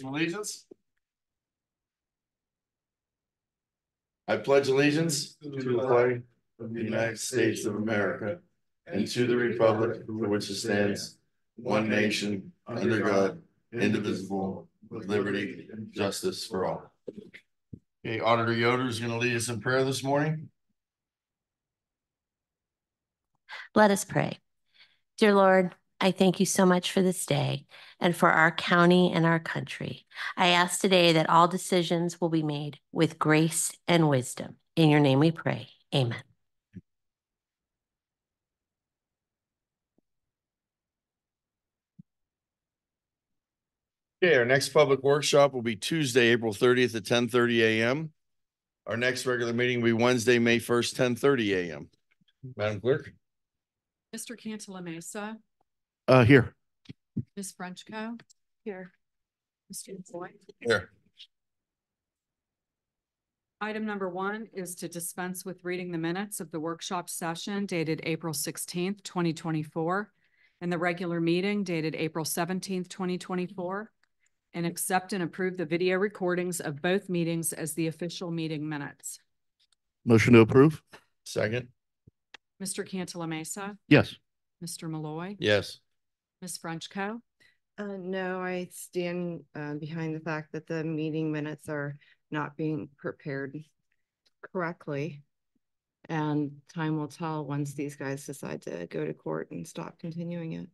Allegiance. I pledge allegiance to the flag of the United States of America and to the republic for which it stands, one nation, under God, indivisible, with liberty and justice for all. Okay, Auditor Yoder is going to lead us in prayer this morning. Let us pray. Dear Lord, I thank you so much for this day and for our county and our country. I ask today that all decisions will be made with grace and wisdom. In your name we pray. Amen. Okay, our next public workshop will be Tuesday, April 30th at 10:30 a.m. Our next regular meeting will be Wednesday, May 1st, 10:30 a.m. Madam Clerk. Mr. Cantala Mesa. Here. Ms. Frenchco. Here. Mr. Boyd. Here. Item number 1 is to dispense with reading the minutes of the workshop session dated April 16th, 2024, and the regular meeting dated April 17th, 2024, and accept and approve the video recordings of both meetings as the official meeting minutes. Motion to approve. Second. Mr. Cantala Mesa. Yes. Mr. Malloy. Yes. Ms. Frenchco. No, I stand behind the fact that the meeting minutes are not being prepared correctly. And time will tell once these guys decide to go to court and stop continuing it.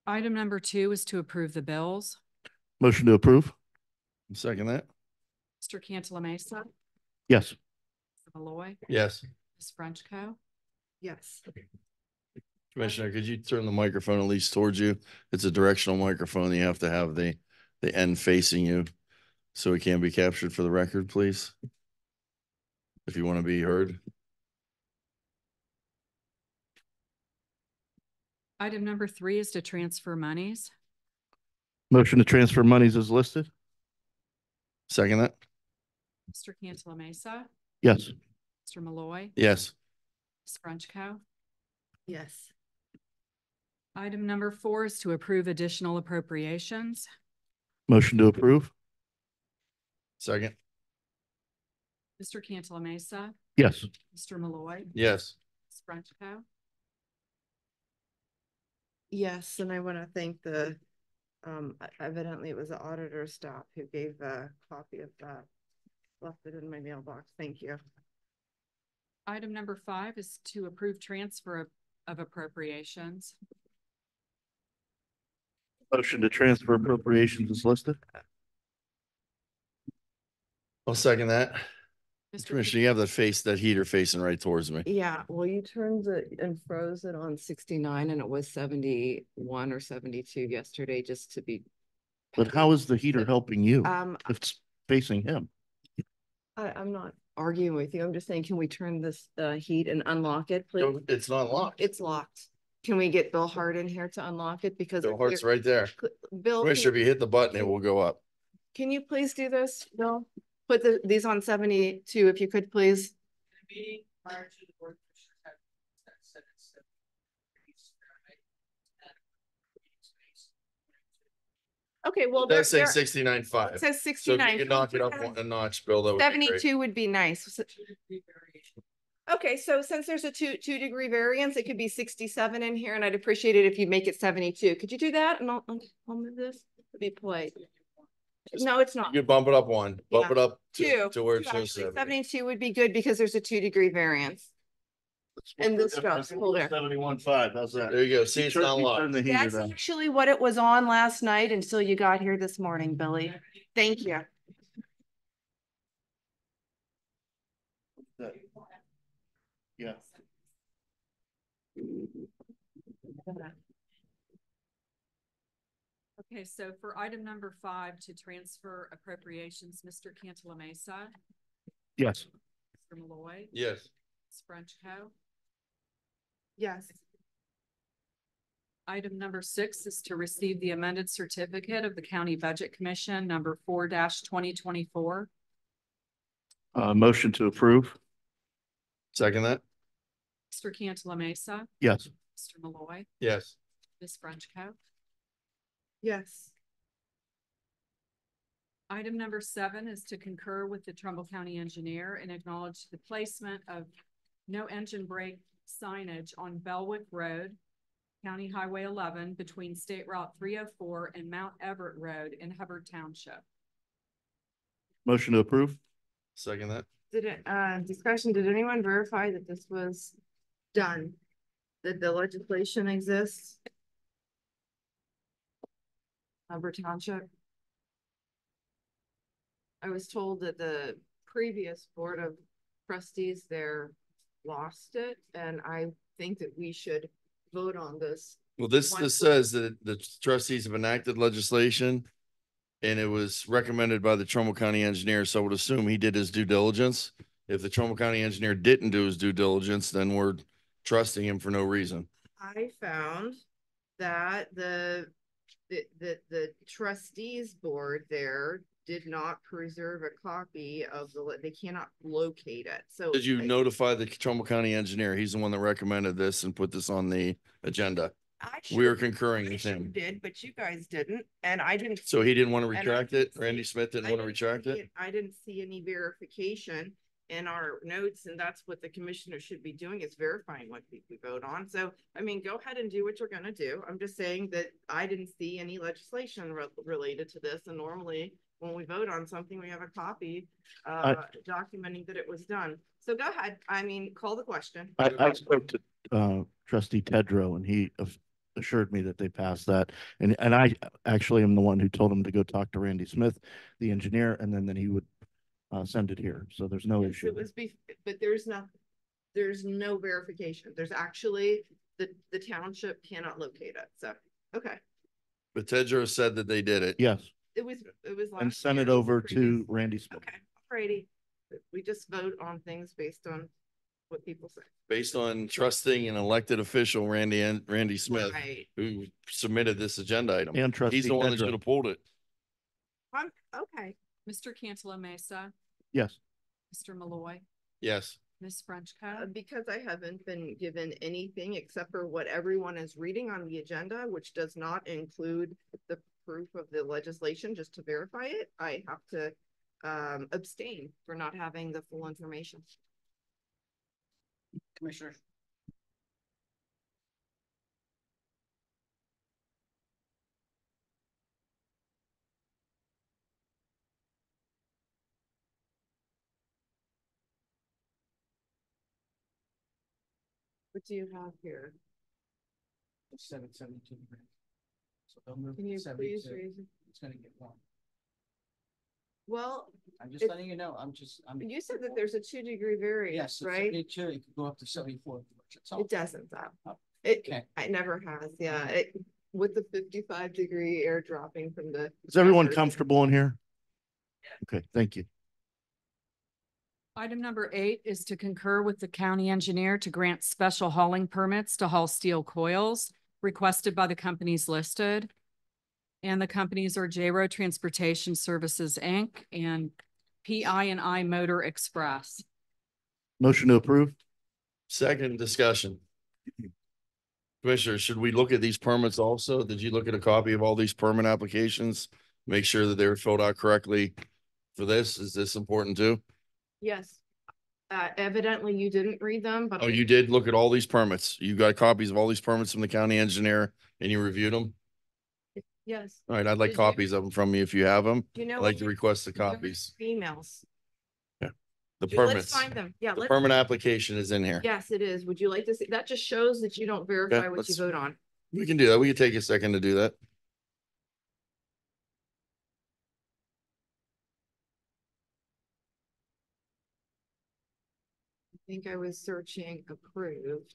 Item number 2 is to approve the bills. Motion to approve. Second that. Mr. Cantala Mesa. Yes. Mr. Malloy. Yes. Ms. Frenchco. Yes. Commissioner, could you turn the microphone at least towards you? It's a directional microphone. You have to have the end facing you so it can be captured for the record, please. If you want to be heard. Item number 3 is to transfer monies. Motion to transfer monies is listed. Second that. Mr. Cantala Mesa. Yes. Mr. Malloy. Yes. Ms. Frenchco. Yes. Item number 4 is to approve additional appropriations. Motion to approve. Second. Mr. Cantala Mesa. Yes. Mr. Malloy. Yes. Ms. Frenchco. Yes, and I want to thank the evidently it was the auditor staff who gave a copy of that. Left it in my mailbox. Thank you. Item number 5 is to approve transfer of appropriations. Motion to transfer appropriations is listed. I'll second that. Mr. Commissioner, you have that heater facing right towards me. Yeah, well, you turned it and froze it on 69 and it was 71 or 72 yesterday, just to be. But how is the heater helping you if it's facing him? I'm not arguing with you. I'm just saying, can we turn this heat and unlock it, please? No, it's not locked. It's locked. Can we get Bill Hart in here to unlock it? Because Bill Hart's right there. Bill, Commissioner, if you hit the button, it will go up. can you please do this, Bill? Put these on 72, if you could, please. Okay, well, That says 69.5. It says So if 69. you could knock it up a notch, Bill, that would be 72 great. would be nice. Okay, so since there's a two degree variance, it could be 67 in here, and I'd appreciate it if you make it 72. Could you do that? And I'll move this to be polite. No, it's not. You could bump it up one, bump Yeah. it up Two. to where it Two, shows actually. 70. 72 would be good because there's a 2 degree variance. And this drops colder. 71.5. How's that? There you go. See, it's not locked. That's actually what it was on last night until you got here this morning, Billy. Thank you. Yeah. Okay, so for item number 5 to transfer appropriations, Mr. Cantala Mesa. Yes. Mr. Malloy. Yes. Ms. Frenchco. Yes. Item number 6 is to receive the amended certificate of the County Budget Commission number 4-2024. Motion to approve. Second that. Mr. Cantala Mesa. Yes. Mr. Malloy. Yes. Ms. Frenchco. Yes. Item number 7 is to concur with the Trumbull County Engineer and acknowledge the placement of no engine brake signage on Belwick Road, County Highway 11, between State Route 304 and Mount Everett Road in Hubbard Township. Motion to approve? Second that. Discussion, did anyone verify that this was done? That the legislation exists? Hubbard Township? I was told that the previous Board of Trustees there lost it, and I think that we should vote on this. Well, this says that the trustees have enacted legislation and it was recommended by the Trumbull County Engineer, so I would assume he did his due diligence. If the Trumbull County Engineer didn't do his due diligence, then we're trusting him for no reason. I found that the trustees board there did not preserve a copy of they cannot locate it. So Did you notify the Trumbull County Engineer? He's the one that recommended this and put this on the agenda. We are concurring with him. Did, but you guys didn't, and I didn't. So he didn't want to And I retract didn't it? Randy Smith didn't want to retract it? I didn't see any verification in our notes, and that's what the commissioner should be doing, is verifying what we vote on. So, I mean, go ahead and do what you're gonna do. I'm just saying that I didn't see any legislation related to this, and normally when we vote on something, we have a copy documenting that it was done. So go ahead. I mean, call the question. I spoke to trustee Tedrow, and he assured me that they passed that. And I actually am the one who told him to go talk to Randy Smith, the engineer, and then he would send it here. So there's no issue. It was but there's no verification. There's actually the township cannot locate it. So, okay. But Tedros said that they did it. Yes, It was and last send it year, over previous. to Randy Smith. Okay, Brady. We just vote on things based on what people say. Based on trusting an elected official, Randy Smith, Right. who submitted this agenda item. And trustee He's the one that Tedrow. should have pulled it. Okay. Mr. Cantala Mesa, Yes. Mr. Malloy, Yes. Ms. Frenchco. Because I haven't been given anything except for what everyone is reading on the agenda, which does not include the proof of the legislation, just to verify it, I have to abstain for not having the full information. Commissioner. What do you have here? 772. So they'll move Can you 72. please raise it? It's gonna get warm. Well, I'm just It- letting you know, I'm you said that there's a 2-degree variance, yes, it's right? 72, it could go up to 74. So, It doesn't though. Oh, It okay. never has, yeah. With the 55-degree air dropping from the. Is everyone Yes. comfortable in here? Okay, thank you. Item number 8 is to concur with the county engineer to grant special hauling permits to haul steel coils requested by the companies listed. And the companies are J-Row Transportation Services, Inc. and PI&I Motor Express. Motion to approve? Second discussion. Commissioner, should we look at these permits also? Did you look at a copy of all these permit applications? Make sure that they were filled out correctly for this? Is this important too? Yes. Evidently you didn't read them, but. Oh, you did look at all these permits. You got copies of all these permits from the county engineer and you reviewed them? Yes. All right, I'd like Did you- copies of them from you if you have them. You know. I'd like what? to request the You know copies. Emails. The Let's permits. find them. Yeah. The let's. permit application is in here. Yes, it is. Would you like to see? That just shows that you don't verify what you let's- vote on. We can do that. We can take a second to do that. I think I was searching approved.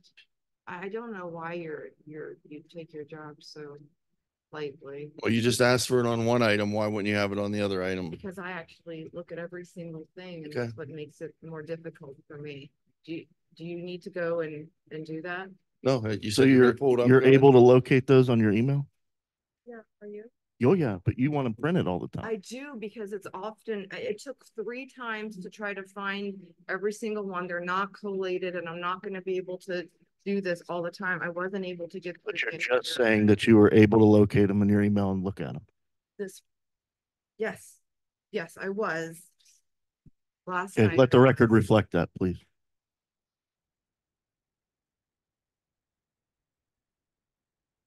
I don't know why you take your job so lightly. Well, you just asked for it on one item. Why wouldn't you have it on the other item? Because I actually look at every single thing, and Okay. that's what makes it more difficult for me. Do you need to go and do that? No, you So said you're pulled up. you're Go ahead. able to locate those on your email? Yeah, are you? Oh, yeah, but you want to print it all the time. I do, because it's often, it took 3 times to try to find every single one. They're not collated, and I'm not gonna be able to do this all the time. I wasn't able to get. But you're just saying that you were able to locate them in your email and look at them. This. Yes, Yes, I was. Last Okay, night. let the record reflect that, please.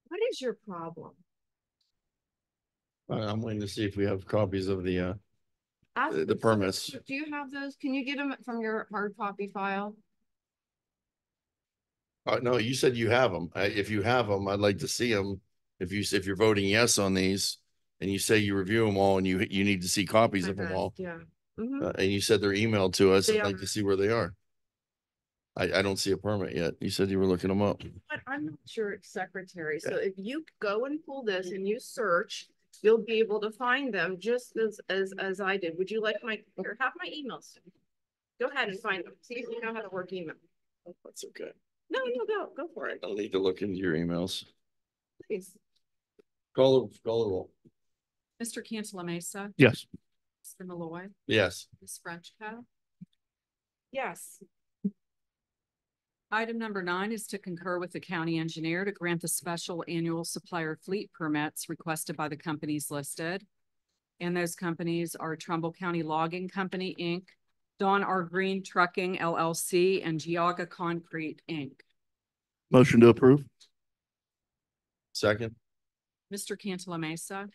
What is your problem? I'm waiting to see if we have copies of the Ask- the permits. Do you have those? Can you get them from your hard copy file? No, you said you have them. If you have them, I'd like to see them. If you're voting yes on these and you say you review them all and you need to see copies of them all, Yeah. Mhm. and you said they're emailed to us, They I'd like are. to see where they are. I don't see a permit yet. You said you were looking them up. But I'm not your secretary, so if you go and pull this and you search, you'll be able to find them just as I did. Would you like here, have my emails? Go ahead and find them. See if you know how to work email. That's okay. No, go for it, I'll need to look into your emails. please. Call the roll. Mr. Cantala Mesa, Yes. Mr. Malloy, Yes. Ms. Frenchco. Yes. Item number 9 is to concur with the county engineer to grant the special annual supplier fleet permits requested by the companies listed. And those companies are Trumbull County Logging Company, Inc., Dawn R. Green Trucking, LLC, and Geauga Concrete, Inc. Motion to approve? Second. Mr. Cantala Mesa,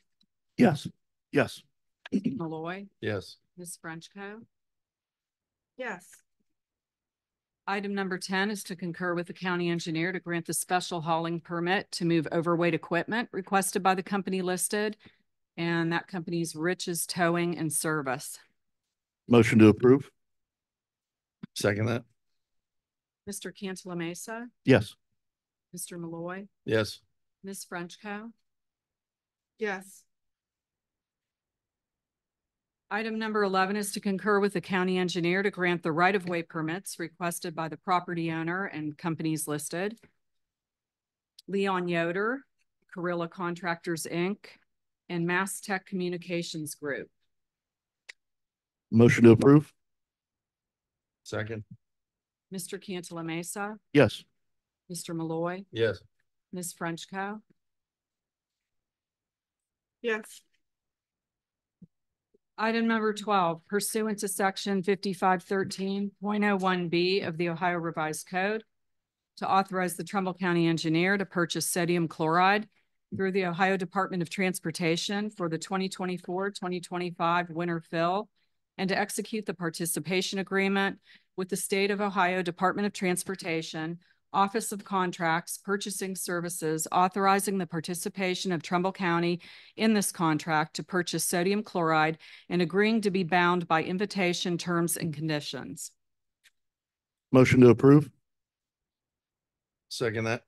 Yes. Yes. Malloy, Yes. Ms. Frenchco. Yes. Item number 10 is to concur with the county engineer to grant the special hauling permit to move overweight equipment requested by the company listed. And that company's Rich's Towing and Service. Motion to approve? Second that. Mr. Cantala Mesa, Yes. Mr. Malloy, Yes. Ms. Frenchco. Yes. Item number 11 is to concur with the county engineer to grant the right-of-way permits requested by the property owner and companies listed. Leon Yoder, Carrilla Contractors, Inc., and Mass Tech Communications Group. Motion to approve? Second. Mr. Cantala Mesa, Yes. Mr. Malloy, Yes. Ms. Frenchco. Yes. Item number 12, pursuant to section 5513.01B of the Ohio Revised Code, to authorize the Trumbull County Engineer to purchase sodium chloride through the Ohio Department of Transportation for the 2024-2025 winter fill, and to execute the participation agreement with the State of Ohio Department of Transportation, Office of Contracts, Purchasing Services, authorizing the participation of Trumbull County in this contract to purchase sodium chloride and agreeing to be bound by invitation terms and conditions. Motion to approve? Second that.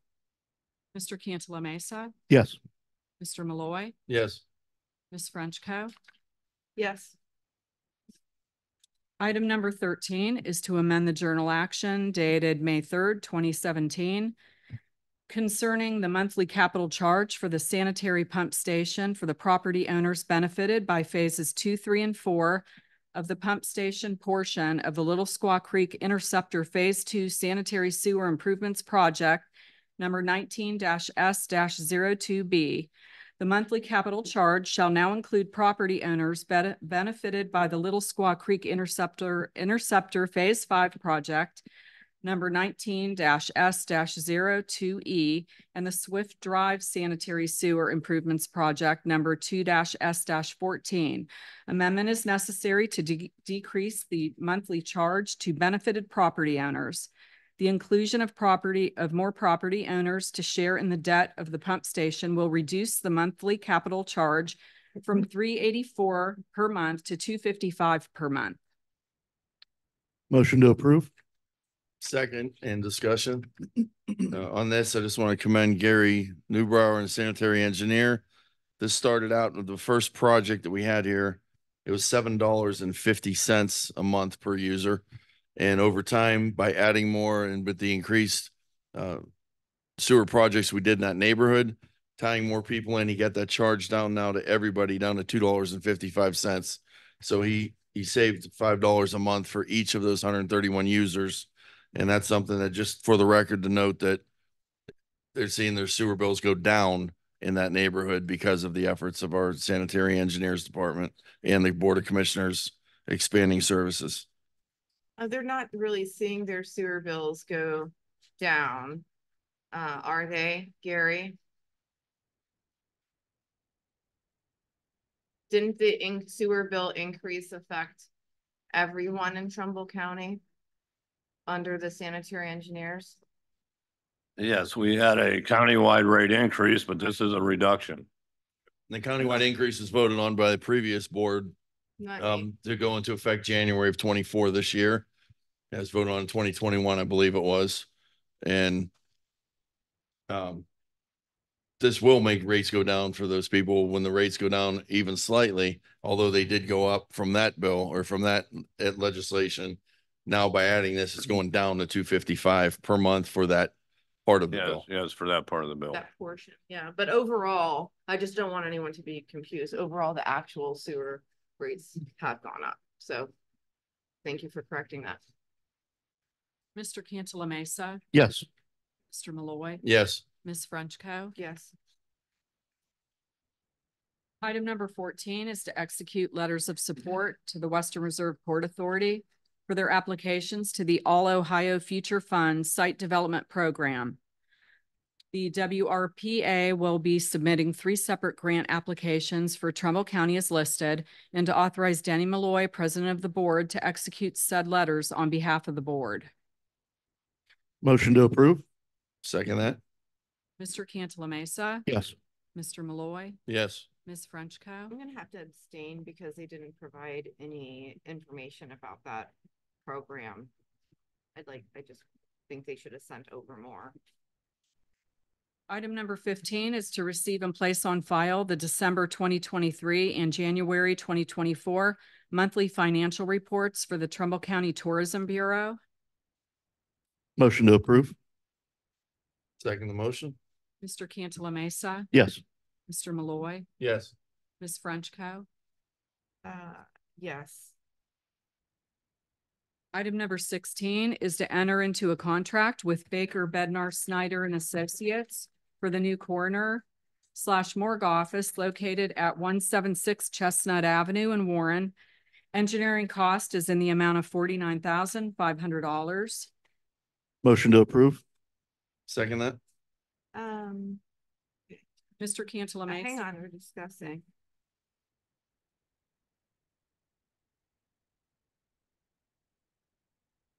Mr. Cantala Mesa, Yes. Mr. Malloy, Yes. Ms. Frenchco. Yes. Item number 13 is to amend the journal action dated May 3rd, 2017, concerning the monthly capital charge for the sanitary pump station for the property owners benefited by phases 2, 3, and 4 of the pump station portion of the Little Squaw Creek Interceptor Phase 2 Sanitary Sewer Improvements Project, number 19-S-02B. The monthly capital charge shall now include property owners benefited by the Little Squaw Creek Interceptor Phase 5 project, number 19-S-02E, and the Swift Drive Sanitary Sewer Improvements Project, number 2-S-14. Amendment is necessary to decrease the monthly charge to benefited property owners. The inclusion of more property owners to share in the debt of the pump station will reduce the monthly capital charge from $384 per month to $255 per month. Motion to approve? Second, and discussion. On this, I just want to commend Gary Newbrower and sanitary engineer. This started out with the first project that we had here. It was $7.50 a month per user. And over time, by adding more and with the increased sewer projects we did in that neighborhood, tying more people in, he got that charge down now to everybody down to $2.55. So he saved $5 a month for each of those 131 users. And that's something that, just for the record, to note that they're seeing their sewer bills go down in that neighborhood because of the efforts of our sanitary engineers department and the Board of Commissioners expanding services. They're not really seeing their sewer bills go down, are they, Gary? Didn't the sewer bill increase affect everyone in Trumbull County under the sanitary engineers? Yes, we had a countywide rate increase, but this is a reduction. The countywide increase was voted on by the previous board Not me. to go into effect January of 24 this year. It was voted on in 2021, I believe it was. And this will make rates go down for those people when the rates go down even slightly, although they did go up from that bill or from that legislation. Now by adding this, it's going down to $255 per month for that part of the bill. Yes, for that part of the bill. That portion, yeah, but overall, I just don't want anyone to be confused. Overall, the actual sewer rates have gone up, so thank you for correcting that. Mr. Cantala Mesa, Yes. Mr. Malloy, Yes. Ms. Frenchco. Yes. Item number 14 is to execute letters of support to the Western Reserve Port Authority for their applications to the All Ohio Future Fund Site Development Program. The WRPA will be submitting 3 separate grant applications for Trumbull County as listed, and to authorize Danny Malloy, president of the board, to execute said letters on behalf of the board. Motion to approve? Second that? Mr. Cantala Mesa, Yes. Mr. Malloy, Yes. Ms. Frenchco. I'm gonna have to abstain because they didn't provide any information about that program. I just think they should have sent over more. Item number 15 is to receive and place on file the December 2023 and January 2024 monthly financial reports for the Trumbull County Tourism Bureau. Motion to approve? Second the motion? Mr. Cantala Mesa, Yes. Mr. Malloy, Yes. Ms. Frenchco. Yes. Item number 16 is to enter into a contract with Baker Bednar Snyder and Associates for the new coroner/morgue office located at 176 Chestnut Avenue in Warren. Engineering cost is in the amount of $49,500. Motion to approve? Second that? Mr. Cantala Mesa. Hang on, we're discussing.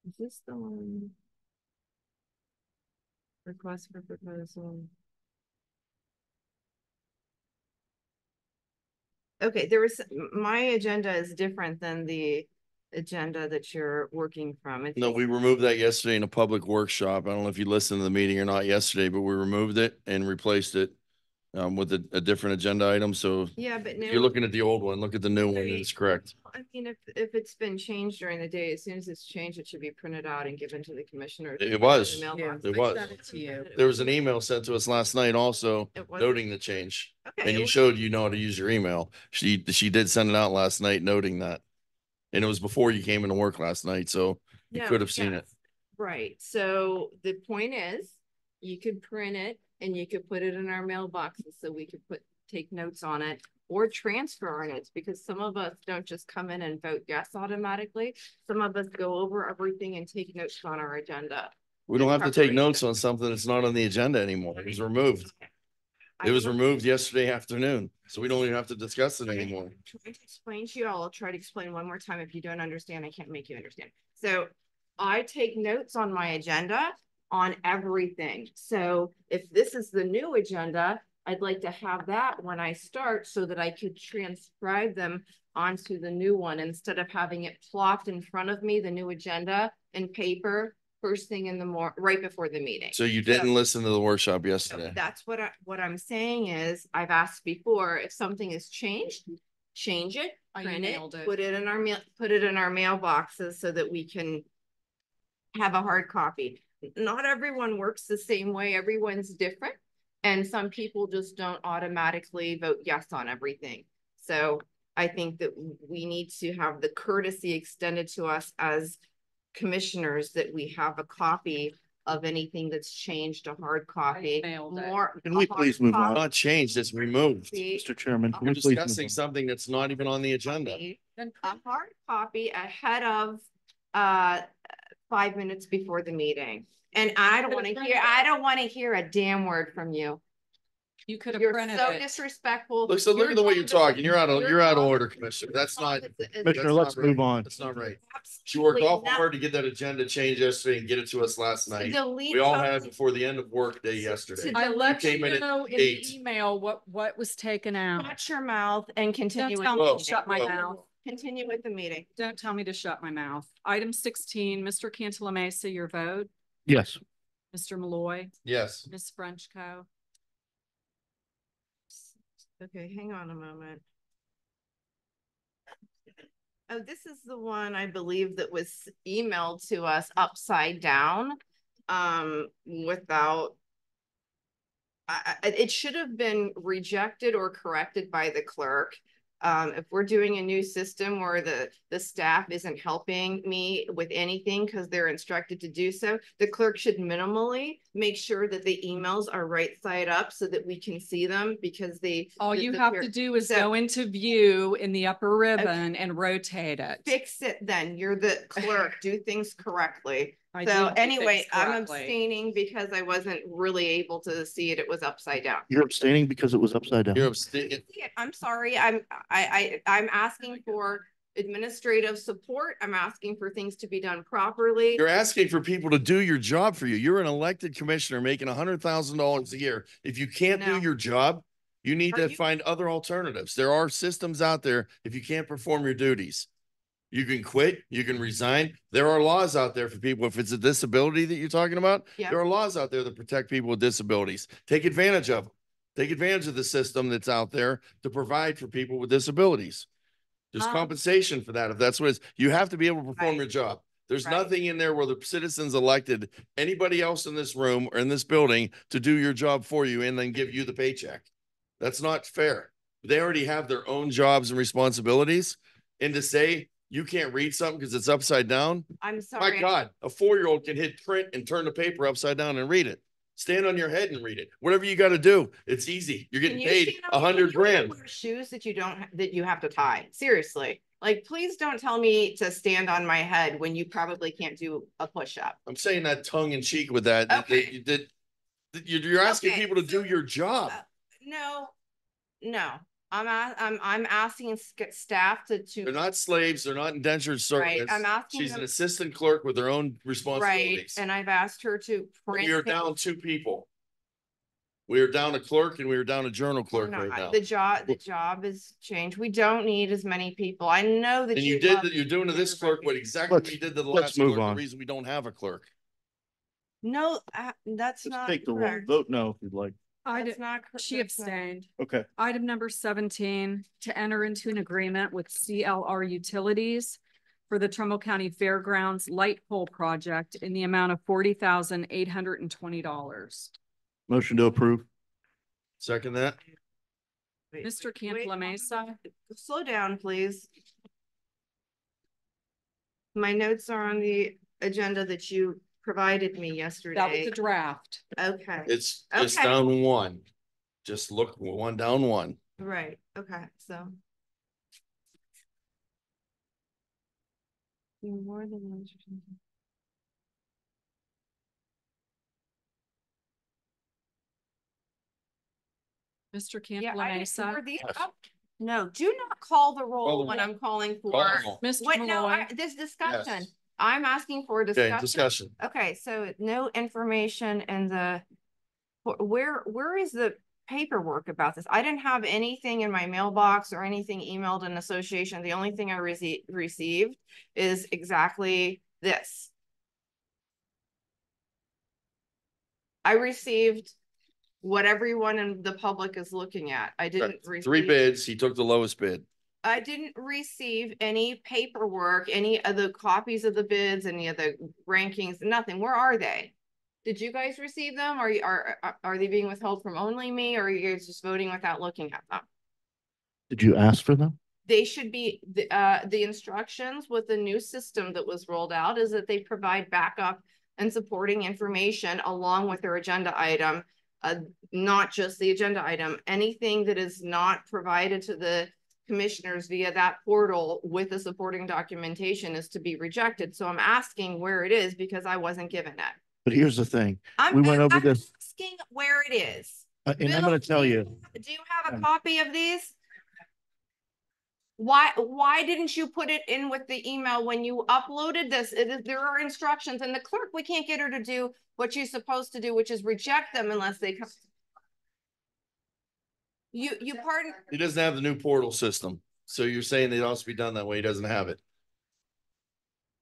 Is this the one? Request for proposal. Okay, my agenda is different than the agenda that you're working from. No, we removed that yesterday in a public workshop. I don't know if you listened to the meeting or not yesterday, but we removed it and replaced it with a different agenda item. So Yeah, but if you're looking at the old one, look at the new one, and it's correct. I mean, if it's been changed during the day, as soon as it's changed, it should be printed out and given to the commissioner. It was. The mailbox. It was. I sent it to you. There was an email sent to us last night also It wasn't- noting the change. Okay, And it you was- showed you know how to use your email. She did send it out last night noting that. And it was before you came into work last night, so you No, could have seen it. yes. Right, so the point is, you could print it and you could put it in our mailboxes so we could take notes on it or transfer on it, because some of us don't just come in and vote yes automatically. Some of us go over everything and take notes on our agenda. We don't have to take Preparation. notes on something that's not on the agenda anymore. It was removed. It was removed yesterday afternoon, so we don't even have to discuss it anymore. I'm trying to explain to you all. I'll try to explain one more time. If you don't understand, I can't make you understand. So I take notes on my agenda on everything. So if this is the new agenda, I'd like to have that when I start so that I could transcribe them onto the new one instead of having it plopped in front of me, the new agenda in paper, first thing in the morning, right before the meeting. So you didn't listen to the workshop So yesterday. that's what I'm saying is, I've asked before, if something is changed, change it, I print it, emailed it. put it in our mailboxes so that we can have a hard copy. Not everyone works the same way. Everyone's different. And some people just don't automatically vote yes on everything. So I think that we need to have the courtesy extended to us as commissioners that we have a copy of anything that's changed to hard copy. mailed it. More. Can we a hard please move on? Not changed, it's removed. copy- Mr. Chairman, can We're we please move discussing on? something that's not even on the agenda. Then A hard copy ahead of 5 minutes before the meeting. And I don't want to hear, I don't want to hear a damn word from you. you could have You're printed so it. disrespectfful. Look, so look at the way you're talking. You're out of order, Commissioner. That's not. Commissioner, let's move on. That's not right. She worked awful hard to get that agenda changed yesterday and get it to us last night. We all had it before the end of work day yesterday. I let came in you at know in 8. the email what was taken out. Shut your mouth and continue. Don't with tell the me Whoa, to shut my whoa. mouth. Continue with the meeting. Don't tell me to shut my mouth. Item 16, Mr. Cantala Mesa, your vote. Yes. Mr. Malloy, Yes. Ms. Frenchco. Okay, hang on a moment. Oh, this is the one I believe that was emailed to us upside down, without. It should have been rejected or corrected by the clerk. If we're doing a new system where the staff isn't helping me with anything because they're instructed to do so, the clerk should minimally make sure that the emails are right side up so that we can see them because All you have to do is go into view in the upper ribbon and rotate it. fix it then. You're the clerk. Do things correctly. I So do things anyway, I'm correctly. abstaining because I wasn't really able to see it. It was upside down. You're abstaining because it was upside down. You're abstaining. See it. I'm sorry. I'm asking for administrative support. I'm asking for things to be done properly. You're asking for people to do your job for you. You're an elected commissioner making $100,000 a year. If you can't No. do your job, you need Are to you- find other alternatives. There are systems out there if you can't perform your duties. You can quit, you can resign. There are laws out there for people. If it's a disability that you're talking about, Yeah. there are laws out there that protect people with disabilities. Take advantage of them. Take advantage of the system that's out there to provide for people with disabilities. There's compensation for that. If that's what it is, you have to be able to perform Right. your job. There's Right. nothing in there where the citizens elected anybody else in this room or in this building to do your job for you and then give you the paycheck. That's not fair. They already have their own jobs and responsibilities. And to say you can't read something because it's upside down, I'm sorry. my God, a 4-year-old can hit print and turn the paper upside down and read it. Stand on your head and read it. Whatever you got to do, it's easy. You're getting Can you paid stand up? $100 Can you grand. wear shoes that you have to tie. Seriously. Like, please don't tell me to stand on my head when you probably can't do a push-up. I'm saying that tongue in cheek with that. Okay. You're asking Okay, people to do so- your job. No. I'm asking staff They're to, not slaves. They're not indentured right, servants. I'm asking She's an them, assistant clerk with her own right, responsibilities. and I've asked her to print. We are things. down 2 people. We are down a clerk and we are down a journal We're clerk right now. not. The job is changed. We don't need as many people. I know that And you did that. You're doing to this clerk what exactly Let's- we did to the let's last move clerk. The on. reason we don't have a clerk. No, that's Just not take the roll. correct. Vote no if you'd like. That's not cor- She that's not- abstained. Okay. Item number 17, to enter into an agreement with CLR Utilities for the Trumbull County Fairgrounds Light Pole Project in the amount of $40,820. Motion to approve. Second that. Wait, Mr. wait, Cantala Mesa, slow down, please. My notes are on the agenda that you provided me that was yesterday. a draft. Okay, It's just Okay. down 1. Just look one down 1. right, okay, so. You're more than one. Mr. Yeah, Cantala I didn't, Mesa, were these Yes. up? No, do not call the Call roll the when roll. I'm calling Call for. the roll. Mr. What, no, Malloy, this discussion. Yes. I'm asking for Okay, discussion. discussion. Okay, so no information in the, where is the paperwork about this? I didn't have anything in my mailbox or anything emailed in association. The only thing I received is exactly this. I received what everyone in the public is looking at. I didn't receive. 3 bids. He took the lowest bid. I didn't receive any paperwork, any of the copies of the bids, any of the rankings, nothing. Where are they? Did you guys receive them? Are they being withheld from only me, or are you guys just voting without looking at them? Did you ask for them? They should be, the instructions with the new system that was rolled out is that they provide backup and supporting information along with their agenda item. Not just the agenda item, anything that is not provided to the commissioners via that portal with the supporting documentation is to be rejected. So I'm asking where it is because I wasn't given it. But here's the thing. I'm, We went over I'm this, asking where it is. and I'm Bill, going to tell you. Do you have a copy of these? Why didn't you put it in with the email when you uploaded this? There are instructions, and the clerk, we can't get her to do what she's supposed to do, which is reject them unless they come. You pardon? He doesn't have the new portal system. So you're saying it also be done that way. He doesn't have it.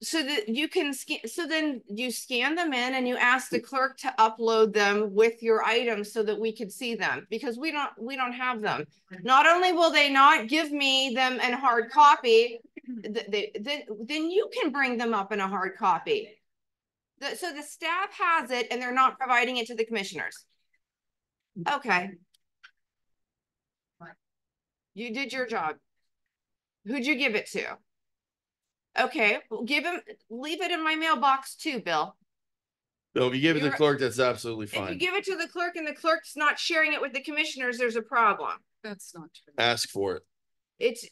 So that you can scan, so then you scan them in and you ask the clerk to upload them with your items so that we could see them, because we don't have them. Not only will they not give me them in hard copy, then you can bring them up in a hard copy. So the staff has it and they're not providing it to the commissioners. Okay. You did your job. Who'd you give it to? Okay, well, leave it in my mailbox too, Bill. So if you give it to the clerk, that's absolutely If you fine. give it to the clerk and the clerk's not sharing it with the commissioners, there's a problem. That's not true. Ask for it. It's,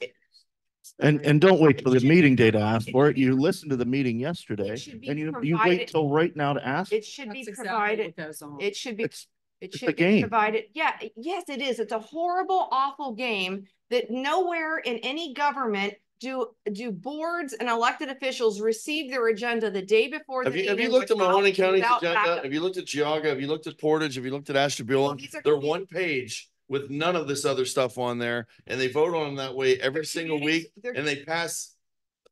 And don't wait till the meeting day to ask for it. You listened to the meeting yesterday should be and you provided- wait till right now to ask. it should be That's exactly provided. what goes on. It should be, It's it it's should a be game. provided. Yeah, yes, it is. It's a horrible, awful game that nowhere in any government do boards and elected officials receive their agenda the day before the Have you meeting looked at without- Mahoning County's without agenda? backup. Have you looked at Geauga? Have you looked at Portage? Have you looked at Ashtabula? Well, these are They're commu- one page with none of this other stuff on there, and they vote on them that way every They're single communities- week, they're- and they pass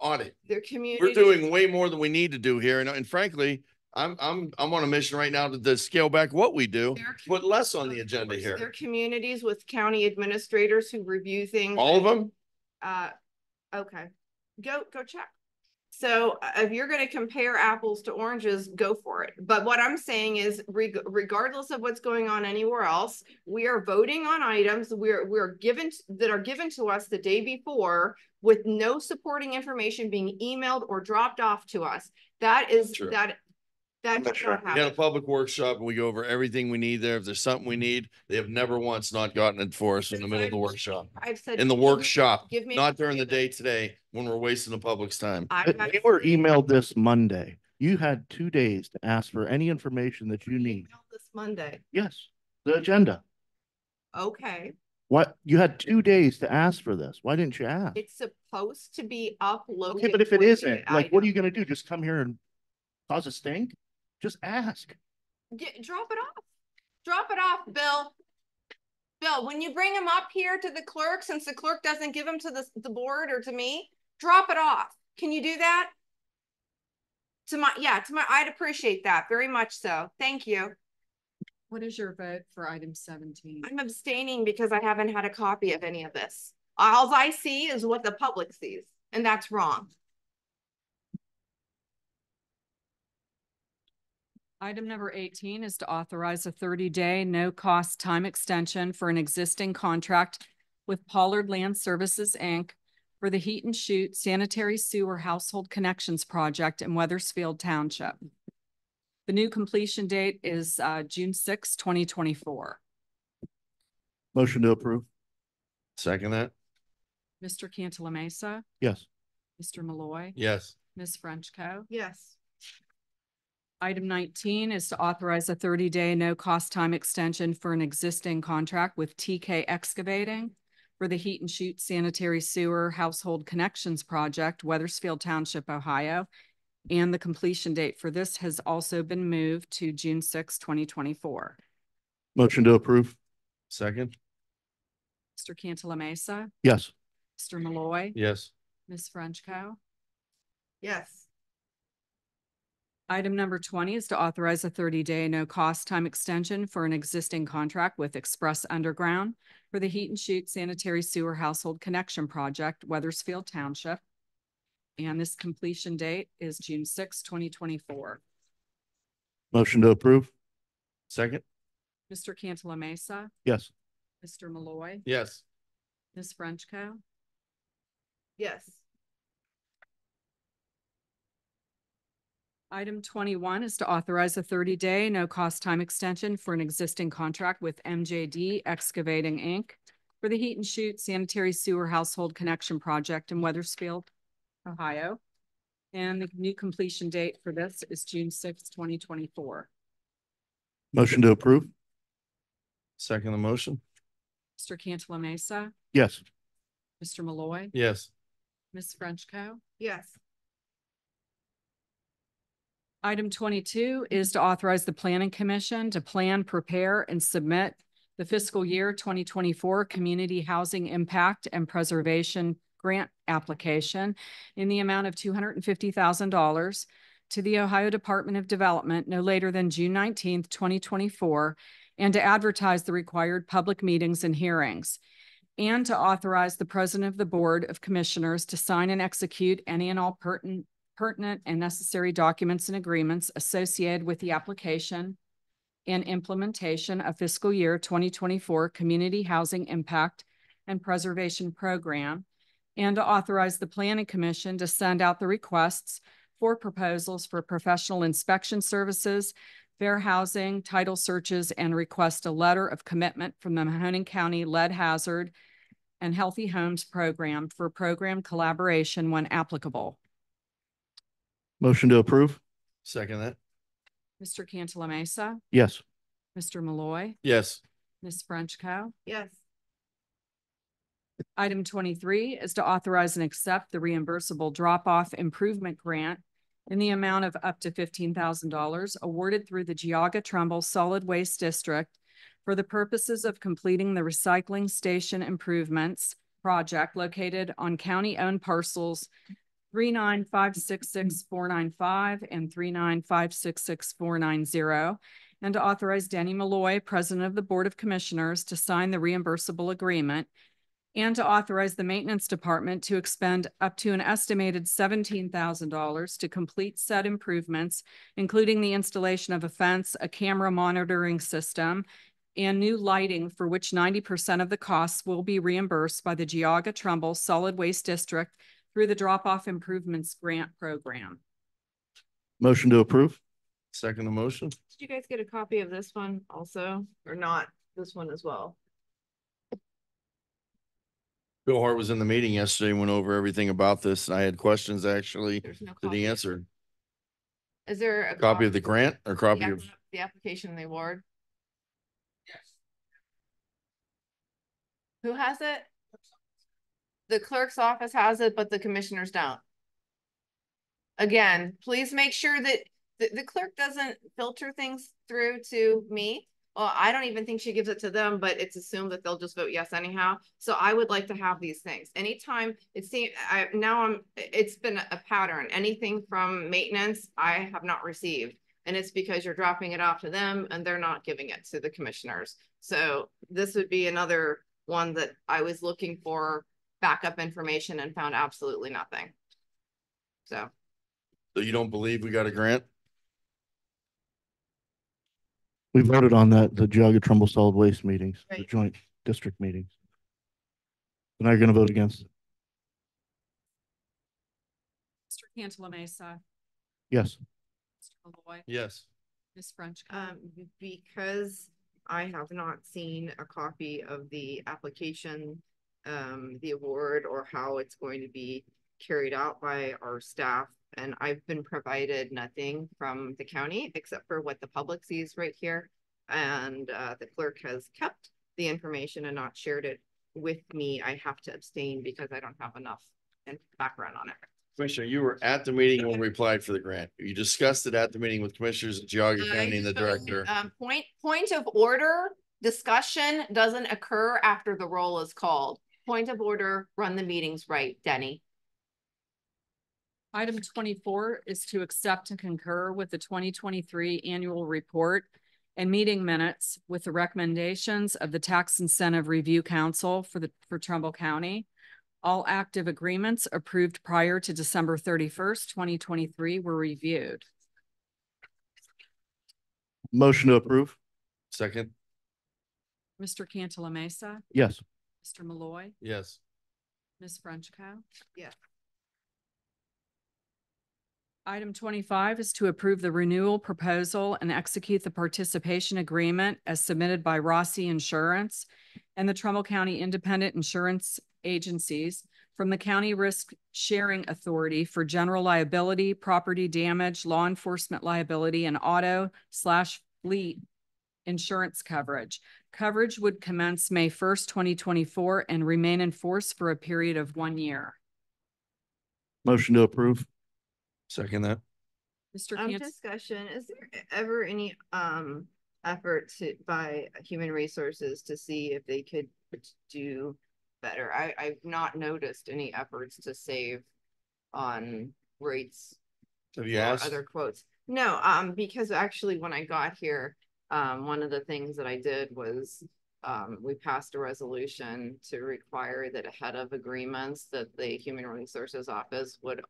audit. Their community. We're doing way more than we need to do here, and frankly, I'm on a mission right now to scale back what we do, put less on the agenda Their here. communities with county administrators who review things. All of them? Okay, go check. So if you're going to compare apples to oranges, go for it. But what I'm saying is regardless of what's going on anywhere else, we are voting on items we're given that are given to us the day before with no supporting information being emailed or dropped off to us. That is True. that should not We had happen. a public workshop and we go over everything we need there. If there's something we need, they have never once not gotten it for us in the middle of the workshop. I've said In the workshop, give me a not during copy the of day it. today when we're wasting the public's time. We were emailed this Monday. You had 2 days to ask for any information that you need. This Monday. Yes, the agenda. Okay. What? You had 2 days to ask for this. Why didn't you ask? It's supposed to be uploaded. Okay, but if it with isn't, the like, what are item. you gonna do? Just come here and cause a stink? Just ask. Drop it off. Drop it off, Bill. Bill, when you bring them up here to the clerk, since the clerk doesn't give them to the board or to me, drop it off. Can you do that? I'd appreciate that very much so. Thank you. What is your vote for item 17? I'm abstaining because I haven't had a copy of any of this. All I see is what the public sees, and that's wrong. Item number 18 is to authorize a 30-day no-cost time extension for an existing contract with Pollard Land Services, Inc. for the Heat and Shoot Sanitary Sewer Household Connections Project in Weathersfield Township. The new completion date is June 6, 2024. Motion to approve. Second that? Mr. Cantala Mesa, Yes. Mr. Malloy, Yes. Ms. Frenchco. Yes. Item 19 is to authorize a 30-day no-cost time extension for an existing contract with TK Excavating for the Heat and Shoot Sanitary Sewer Household Connections Project, Weathersfield Township, Ohio. And the completion date for this has also been moved to June 6, 2024. Motion to approve. Second? Mr. Cantala Mesa, Yes. Mr. Malloy, Yes. Ms. Frenchco. Yes. Item number 20 is to authorize a 30-day no-cost time extension for an existing contract with Express Underground for the Heat and Shoot Sanitary Sewer Household Connection Project, Weathersfield Township. And this completion date is June 6, 2024. Motion to approve. Second? Mr. Cantala Mesa, Yes. Mr. Malloy, Yes. Ms. Frenchco. Yes. Item 21 is to authorize a 30-day no-cost time extension for an existing contract with MJD Excavating, Inc. for the Heat and Shoot Sanitary Sewer Household Connection Project in Weathersfield, Ohio. And the new completion date for this is June 6, 2024. Motion to approve? Second the motion? Mr. Cantala Mesa, Yes. Mr. Malloy, Yes. Ms. Frenchco. Yes. Item 22 is to authorize the Planning Commission to plan, prepare, and submit the fiscal year 2024 Community Housing Impact and Preservation Grant application in the amount of $250,000 to the Ohio Department of Development no later than June 19th, 2024, and to advertise the required public meetings and hearings, and to authorize the President of the Board of Commissioners to sign and execute any and all pertinent and necessary documents and agreements associated with the application and implementation of fiscal year 2024 Community Housing Impact and Preservation Program, and to authorize the Planning Commission to send out the requests for proposals for professional inspection services, fair housing, title searches, and request a letter of commitment from the Mahoning County Lead Hazard and Healthy Homes Program for program collaboration when applicable. Motion to approve? Second that? Mr. Cantala Mesa, Yes. Mr. Malloy, Yes. Ms. Frenchco. Yes. Item 23 is to authorize and accept the reimbursable drop-off improvement grant in the amount of up to $15,000 awarded through the Geauga Trumbull Solid Waste District for the purposes of completing the recycling station improvements project located on county-owned parcels 39566-495 and 39566-490, and to authorize Danny Malloy, President of the Board of Commissioners, to sign the reimbursable agreement, and to authorize the Maintenance Department to expend up to an estimated $17,000 to complete said improvements, including the installation of a fence, a camera monitoring system, and new lighting, for which 90% of the costs will be reimbursed by the Geauga Trumbull Solid Waste District through the Drop-Off Improvements Grant Program. Motion to approve? Second the motion? Did you guys get a copy of this one also, or not this one as well? Bill Hart was in the meeting yesterday, went over everything about this, and I had questions actually There's no that copy. he answered. Is there a Copy of the grant or copy the of? the application and the award? Yes. Who has it? The clerk's office has it, but the commissioners don't. Again, please make sure that the clerk doesn't filter things through to me. Well, I don't even think she gives it to them, but it's assumed that they'll just vote yes anyhow. So I would like to have these things. Anytime it seems, it's been a pattern. Anything from maintenance, I have not received. And it's because you're dropping it off to them and they're not giving it to the commissioners. So this would be another one that I was looking for backup information and found absolutely nothing. So You don't believe we got a grant? We voted on that, the Geauga Trumbull Solid Waste meetings, the Right. joint district meetings. And I'm going to vote against it. Mr. Cantala Mesa, Yes. Mr. Malloy, Yes. Ms. Frenchco. because I have not seen a copy of the application, the award, or how it's going to be carried out by our staff. And I've been provided nothing from the county except for what the public sees right here. And the clerk has kept the information and not shared it with me. I have to abstain because I don't have enough background on it. Commissioner, you were at the meeting when we applied for the grant. You discussed it at the meeting with commissioners of Geauga County and the director. Point of order, discussion doesn't occur after the roll is called. Point of order, run the meetings right, Denny. Item 24 is to accept and concur with the 2023 annual report and meeting minutes with the recommendations of the Tax Incentive Review Council for Trumbull County. All active agreements approved prior to December 31st, 2023 were reviewed. Motion to approve? Second? Mr. Cantala Mesa, Yes. Mr. Malloy, Yes. Ms. Frenchco. Yes. Item 25 is to approve the renewal proposal and execute the participation agreement as submitted by Rossi Insurance and the Trumbull County Independent Insurance Agencies from the County Risk Sharing Authority for general liability, property damage, law enforcement liability, and auto/fleet insurance coverage. Coverage would commence May 1st, 2024 and remain in force for a period of 1 year. Motion to approve. Second that. Mr. Cantala Discussion, is there ever any effort by human resources to see if they could do better? I've not noticed any efforts to save on rates. Have you or asked? Other quotes? No, because actually when I got here, one of the things that I did was we passed a resolution to require that ahead of agreements that the Human Resources Office would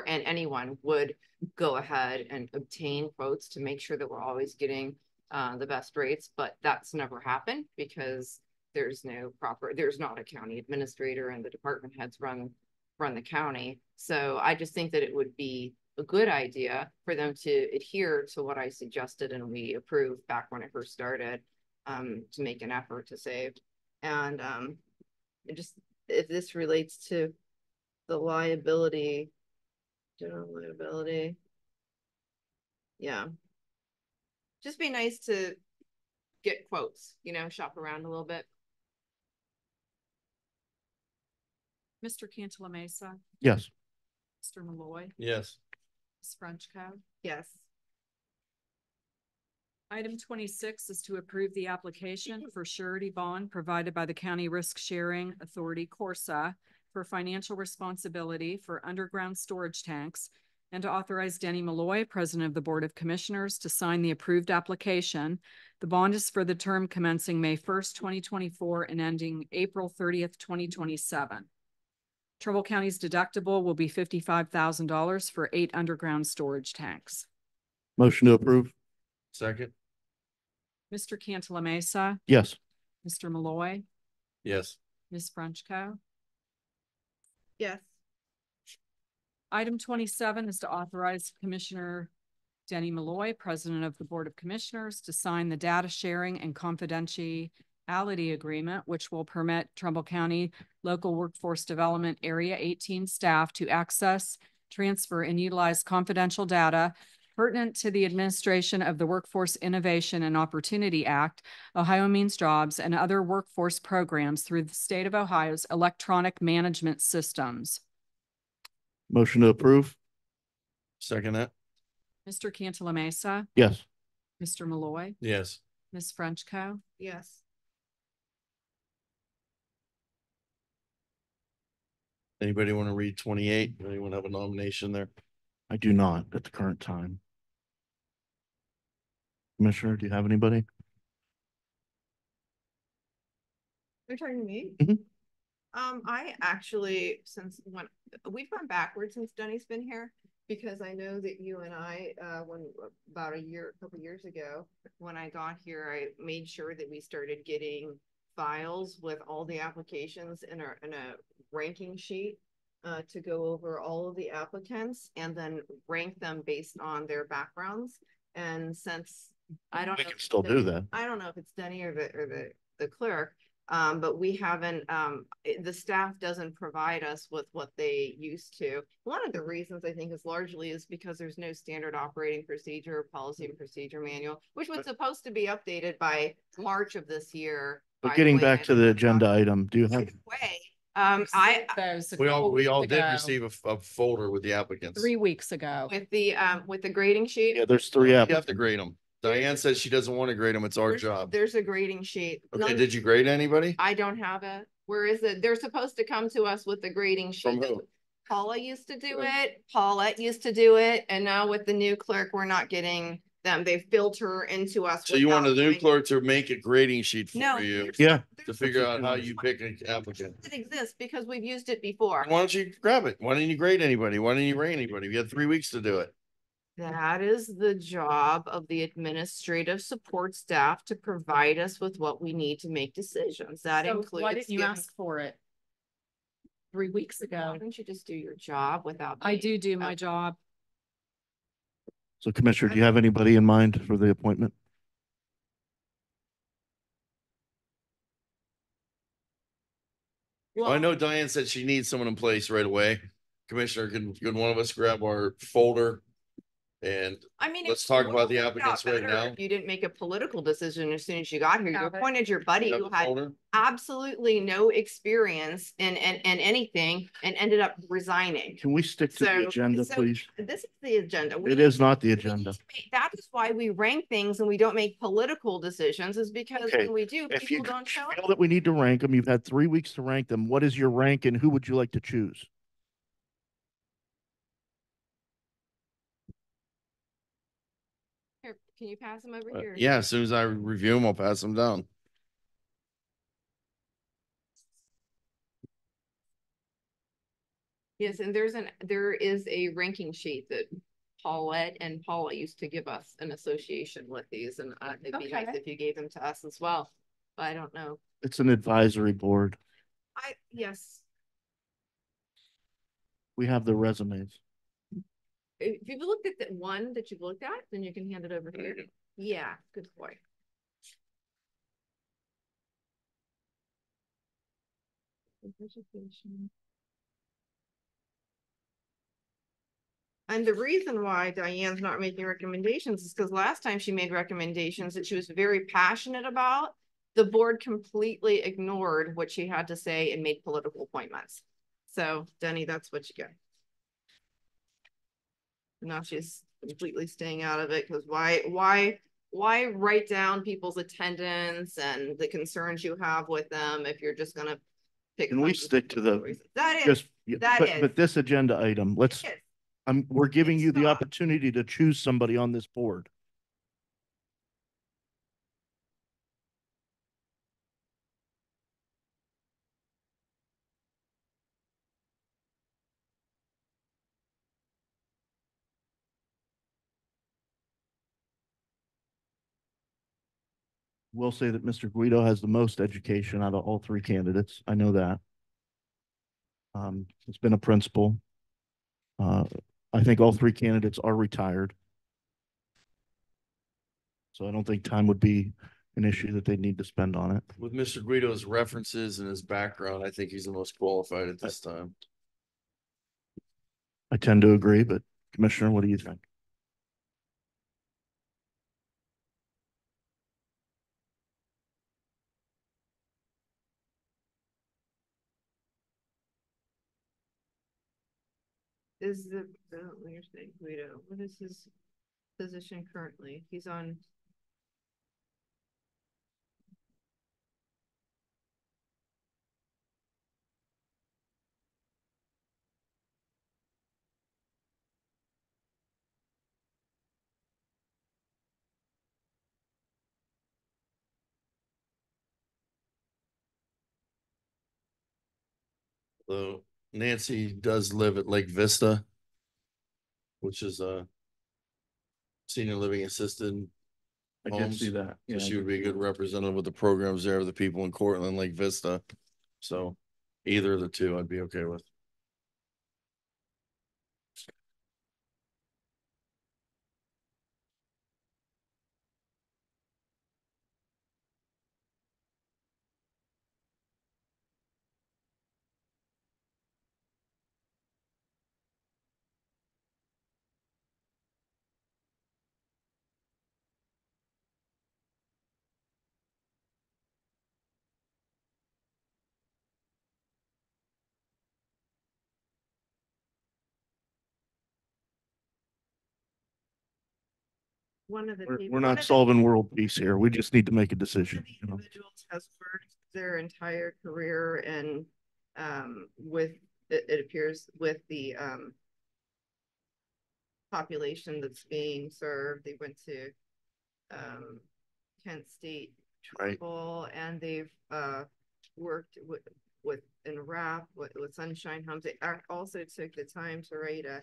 and anyone would go ahead and obtain quotes to make sure that we're always getting the best rates, but that's never happened because there's not a county administrator and the department heads run the county. So I just think that it would be a good idea for them to adhere to what I suggested and we approved back when I first started, to make an effort to save. And if this relates to the liability, general liability. Yeah. Just be nice to get quotes, shop around a little bit. Mr. Cantala Mesa, Yes. Mr. Malloy, Yes. Ms. Frenchco. Yes. Item 26 is to approve the application for surety bond provided by the County Risk Sharing Authority, Corsa, for financial responsibility for underground storage tanks and to authorize Denny Malloy, President of the Board of Commissioners, to sign the approved application. The bond is for the term commencing May 1st, 2024 and ending April 30th, 2027. Trumbull County's deductible will be $55,000 for 8 underground storage tanks. Motion to approve. Second. Mr. Cantala Mesa, Yes. Mr. Malloy, Yes. Ms. Frenchco. Yes. Item 27 is to authorize Commissioner Denny Malloy, President of the Board of Commissioners, to sign the data sharing and confidentiality agreement, which will permit Trumbull County Local Workforce Development Area 18 staff to access, transfer, and utilize confidential data pertinent to the administration of the Workforce Innovation and Opportunity Act, Ohio Means Jobs, and other workforce programs through the state of Ohio's electronic management systems. Motion to approve. Second that. Mr. Cantala Mesa, Yes. Mr. Malloy, Yes. Ms. Frenchco. Yes. Anybody want to read 28? Anyone have a nomination there? I do not at the current time. Commissioner, do you have anybody? You're talking to me? Mhm. I actually, since when we've gone backwards since Denny's been here, because I know that you and I, about a couple years ago, when I got here, I made sure that we started getting files with all the applications in a ranking sheet to go over all of the applicants and then rank them based on their backgrounds. And since I don't We know can still do that. I don't know if it's Denny or the clerk, but we haven't, the staff doesn't provide us with what they used to. One of the reasons I think is largely is because there's no standard operating procedure, policy and procedure manual, which was supposed to be updated by March of this year. But getting back to the agenda item, do you have, Way, Those We all weeks did ago, receive a folder with the applicants. 3 weeks ago. with the grading sheet. yeah, there's 3 You have applicants. to grade them. Diane says she doesn't want to grade them. It's our job. There's a grading sheet. Okay, did you grade anybody? I don't have it. Where is it? They're supposed to come to us with the grading sheet. From who? Paula used to do it. Paulette used to do it. And now with the new clerk, we're not getting them. They've filter into us. So you want the without new doing- clerk to make a grading sheet No. for you Yeah. to figure out how you pick an applicant? It exists because we've used it before. Why don't you grab it? Why didn't you grade anybody? Why didn't you rate anybody? You had 3 weeks to do it. That is the job of the administrative support staff to provide us with what we need to make decisions. That So includes. why didn't you giving- ask for it 3 weeks Why ago? don't you just do your job without? I me? do my job. So Commissioner, do you have anybody in mind for the appointment? Well, I know Diane said she needs someone in place right away. Commissioner, can one of us grab our folder? And I mean, let's it talk would about the have worked out applicants right better now. if you didn't make a political decision as soon as you got here. You Yeah, but- appointed your buddy You have who the had folder? absolutely no experience in anything and ended up resigning. Can we stick to the agenda, please? This is the agenda. We It is not the we need agenda. to That is why we rank things and we don't make political decisions, is because Okay, when we do, If you people don't show feel up. that we need to rank them, you've had 3 weeks to rank them. What is your rank and who would you like to choose? Here, can you pass them over here? Yeah, as soon as I review them, I'll pass them down. Yes, and there is a ranking sheet that Paulette and Paula used to give us in association with these, and it'd be nice Okay. if you gave them to us as well. But I don't know. It's an advisory board. Yes, We have the resumes. if you've looked at the one that you've looked at, then you can hand it over here. Yeah, good boy. And the reason why Diane's not making recommendations is because last time she made recommendations that she was very passionate about, the board completely ignored what she had to say and made political appointments. So Denny, that's what you get. Now she's completely staying out of it because why write down people's attendance and the concerns you have with them if you're just gonna pick. Can we fun stick to the, choices? That is, just, that but, is. but this agenda item, let's, yes. we're giving you the Stop. opportunity to choose somebody on this board. We'll say that Mr. Guido has the most education out of all 3 candidates. I know that. He's been a principal. I think all 3 candidates are retired. So I don't think time would be an issue that they need to spend on it. With Mr. Guido's references and his background, I think he's the most qualified at this time. I tend to agree, but Commissioner, what do you think? Is the, you're saying Guido, what is his position currently? He's on. Though Nancy does live at Lake Vista, which is a senior living assisted. I did see that. So she would be a good representative with the programs there of the people in Cortland, Lake Vista. So either of the two I'd be okay with. One of the We're, people. we're one not of the solving world peace here. We just need to make a One of decision. the You know? individuals has worked their entire career and with it appears with the population that's being served. They went to Kent State Right. Trumbull and they've worked with in RAP with Sunshine Homes. They also took the time to write a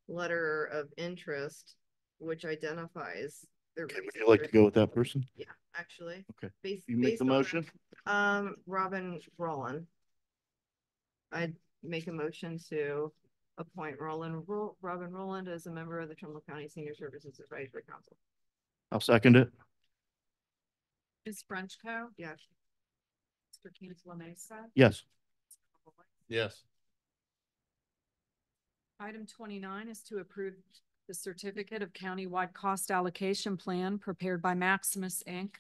letter of interest which identifies their. Okay, would you like to go with that person? Yeah, actually. Okay. Based, You make based the on that, motion? Robin Roland. I'd make a motion to appoint Robin Rowland as a member of the Trumbull County Senior Services Advisory Council. I'll second it. Ms. Frenchco. Yes. Mr. Cantala Mesa. Yes. Yes. Item 29 is to approve the certificate of countywide cost allocation plan prepared by Maximus Inc.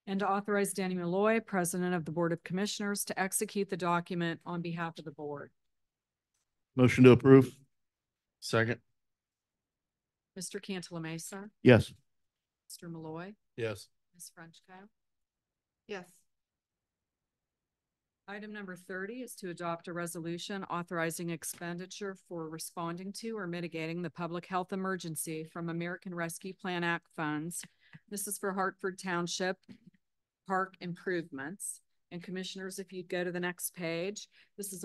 and to authorize Danny Malloy, President of the Board of Commissioners, to execute the document on behalf of the board. Motion to approve. Second. Mr. Cantala Mesa, Yes. Mr. Malloy, Yes. Ms. Frenchco. Yes. Item number 30 is to adopt a resolution authorizing expenditure for responding to or mitigating the public health emergency from American Rescue Plan Act funds. This is for Hartford Township Park improvements. And commissioners, if you go to the next page, this is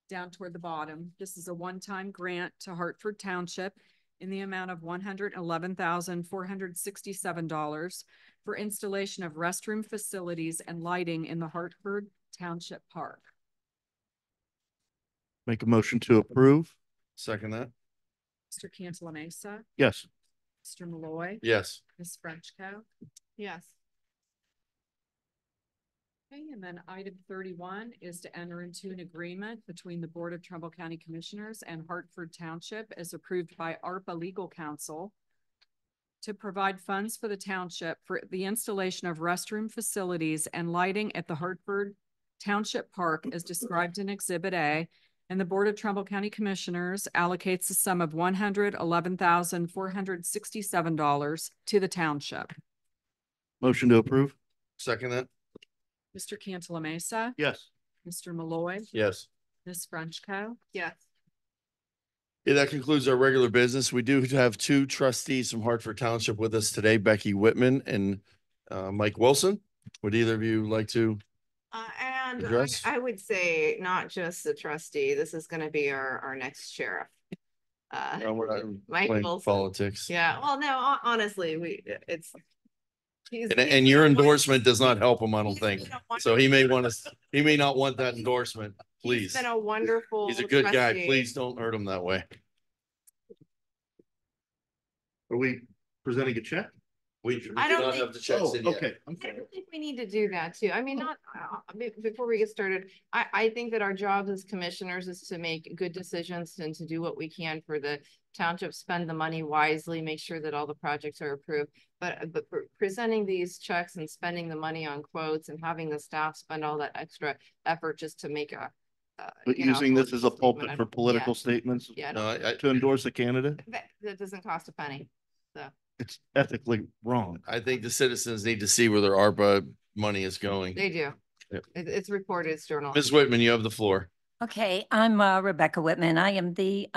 down toward the bottom. This is a one-time grant to Hartford Township in the amount of $111,467 for installation of restroom facilities and lighting in the Hartford Township Park. Make a motion to approve. Second that. Mr. Cantala Mesa, Yes. Mr. Malloy, Yes. Ms. Frenchco. Yes. Okay, and then item 31 is to enter into an agreement between the Board of Trumbull County Commissioners and Hartford Township as approved by ARPA Legal Counsel to provide funds for the township for the installation of restroom facilities and lighting at the Hartford Township Park as described in Exhibit A. And the Board of Trumbull County Commissioners allocates a sum of $111,467 to the township. Motion to approve. Second that. Mr. Cantala Mesa, Yes. Mr. Malloy, Yes. Ms. Frenchco. Yes. Yeah, that concludes our regular business. We do have two trustees from Hartford Township with us today, Becky Whitman and Mike Wilson. Would either of you like to? And Address? I would say not just the trustee, this is gonna be our next sheriff. No, we're not Mike playing Wilson. politics. Yeah, well, no, honestly, he's And your endorsement does not help him, I don't think. So he may not want that endorsement, He's please. been a wonderful. He's a good guy. trustee. Please don't hurt him that way. Are we presenting a check? We do I don't not think- have the checks in yet. Okay. I don't think we need to do that too. I mean, not, before we get started, I think that our job as commissioners is to make good decisions and to do what we can for the township, spend the money wisely, make sure that all the projects are approved. But presenting these checks and spending the money on quotes and having the staff spend all that extra effort just to make a. But using this as a pulpit for political statements Yeah, No, to endorse a candidate, that doesn't cost a penny. So. it's ethically wrong. I think the citizens need to see where their ARPA money is going. They do. Yep. It's reported, it's journal. Ms. Whitman, you have the floor. Okay, I'm Rebecca Whitman. I am the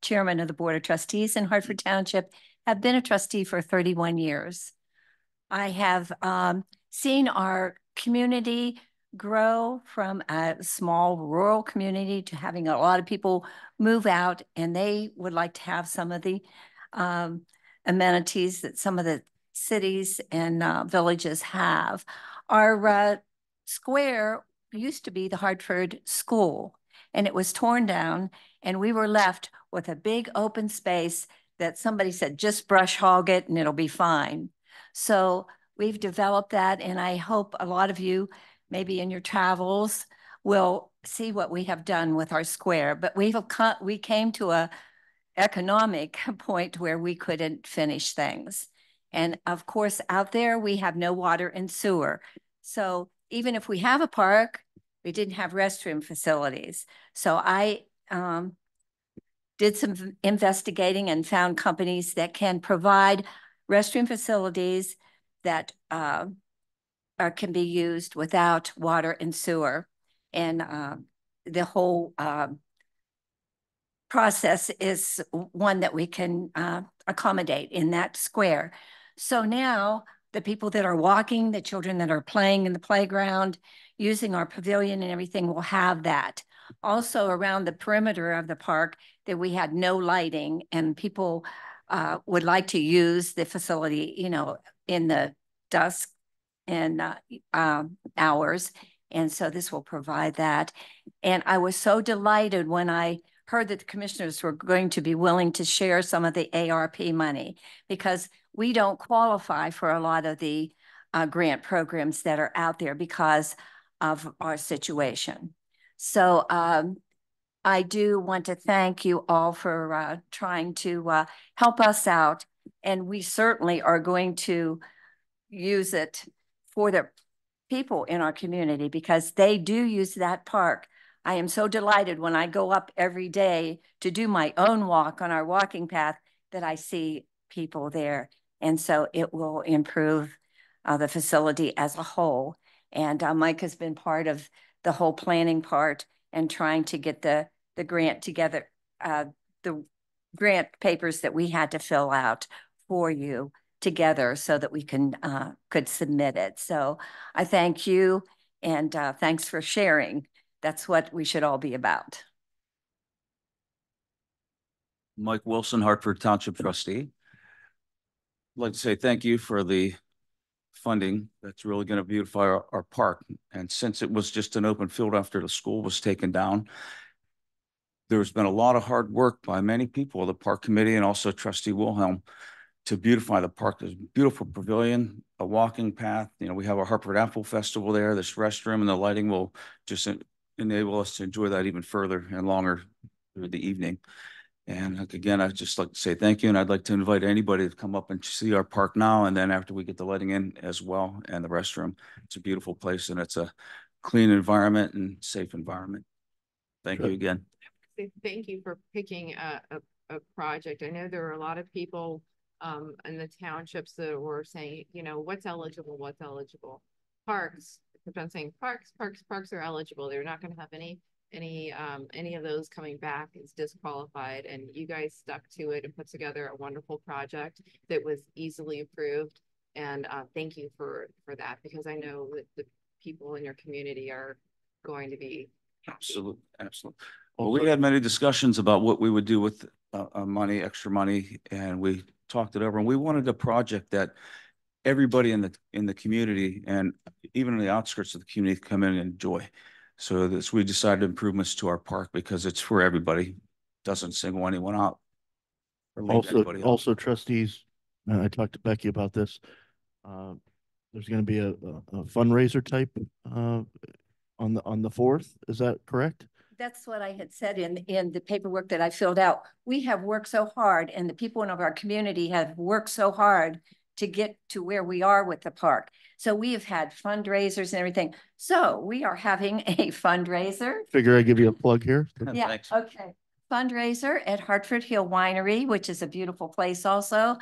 chairman of the Board of Trustees in Hartford Township. I've been a trustee for 31 years. I have seen our community grow from a small rural community to having a lot of people move out, and they would like to have some of the amenities that some of the cities and villages have. Our square used to be the Hartford School, and it was torn down, and we were left with a big open space that somebody said, just brush hog it and it'll be fine. So we've developed that, and I hope a lot of you, maybe in your travels, will see what we have done with our square. But we came to a economic point where we couldn't finish things. And of course, out there, we have no water and sewer. So even if we have a park, we didn't have restroom facilities. So I did some investigating and found companies that can provide restroom facilities that can be used without water and sewer. And the whole process is one that we can accommodate in that square. So now the people that are walking, the children that are playing in the playground, using our pavilion and everything will have that. Also around the perimeter of the park that we had no lighting, and people would like to use the facility, you know, in the dusk and hours. And so this will provide that. And I was so delighted when I heard that the commissioners were going to be willing to share some of the ARP money because we don't qualify for a lot of the grant programs that are out there because of our situation. So I do want to thank you all for trying to help us out. And we certainly are going to use it for the people in our community because they do use that park. I am so delighted when I go up every day to do my own walk on our walking path that I see people there. And so it will improve the facility as a whole. And Mike has been part of the whole planning part and trying to get the grant together, the grant papers that we had to fill out for you together so that we could submit it. So I thank you and thanks for sharing. That's what we should all be about. Mike Wilson, Hartford Township trustee. I'd like to say thank you for the funding that's really going to beautify our park. And since it was just an open field after the school was taken down, there's been a lot of hard work by many people, the park committee and also trustee Wilhelm, to beautify the park. There's a beautiful pavilion, a walking path. You know, we have our Hartford Apple Festival there. This restroom and the lighting will just enable us to enjoy that even further and longer through the evening. And again, I'd just like to say thank you. And I'd like to invite anybody to come up and see our park now. And then after we get the lighting in as well and the restroom, it's a beautiful place and it's a clean environment and safe environment. Thank you again. Thank you for picking a project. I know there are a lot of people in the townships that were saying, you know, what's eligible. Parks, I'm saying parks are eligible. They're not going to have any of those coming back is disqualified, and you guys stuck to it and put together a wonderful project that was easily approved. And thank you for that, because I know that the people in your community are going to be happy. Absolutely. Well, we had many discussions about what we would do with money, extra money, and we talked it over. And we wanted a project that everybody in the community and even in the outskirts of the community come in and enjoy. So we decided improvements to our park because it's for everybody. Doesn't single anyone out. Also trustees, I talked to Becky about this. There's going to be a fundraiser type on the 4th. Is that correct? That's what I had said in the paperwork that I filled out. We have worked so hard and the people in our community have worked so hard to get to where we are with the park. So we have had fundraisers and everything. So we are having a fundraiser. Figure I give you a plug here. Yeah, Thanks. okay. Fundraiser at Hartford Hill Winery, which is a beautiful place also.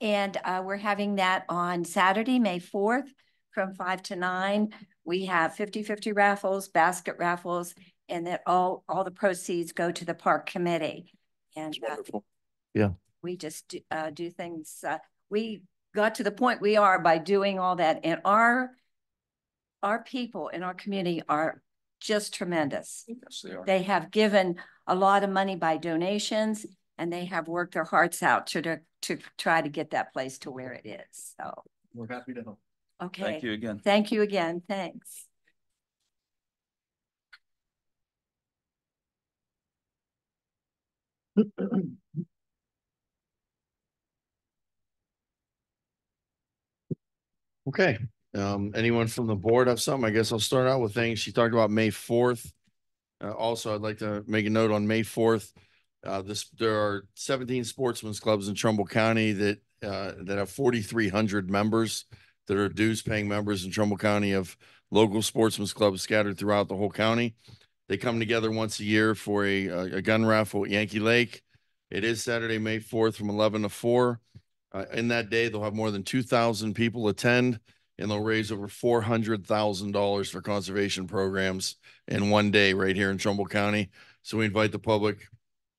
And we're having that on Saturday, May 4th from 5 to 9. We have 50-50 raffles, basket raffles, and that all the proceeds go to the park committee. And yeah, we just do things. We got to the point we are by doing all that, and our people in our community are just tremendous. Yes, they are. They have given a lot of money by donations, and they have worked their hearts out to try to get that place to where it is. So We're happy to help. okay. Thank you again. Thank you again. Thanks. Okay, anyone from the board have something? I guess I'll start out with things. She talked about May 4th. Also, I'd like to make a note on May 4th. There are 17 sportsmen's clubs in Trumbull County that have 4,300 members that are dues paying members in Trumbull County of local sportsmen's clubs scattered throughout the whole county. They come together once a year for a gun raffle at Yankee Lake. It is Saturday, May 4th from 11 to 4. In that day, they'll have more than 2,000 people attend, and they'll raise over $400,000 for conservation programs in one day right here in Trumbull County. So we invite the public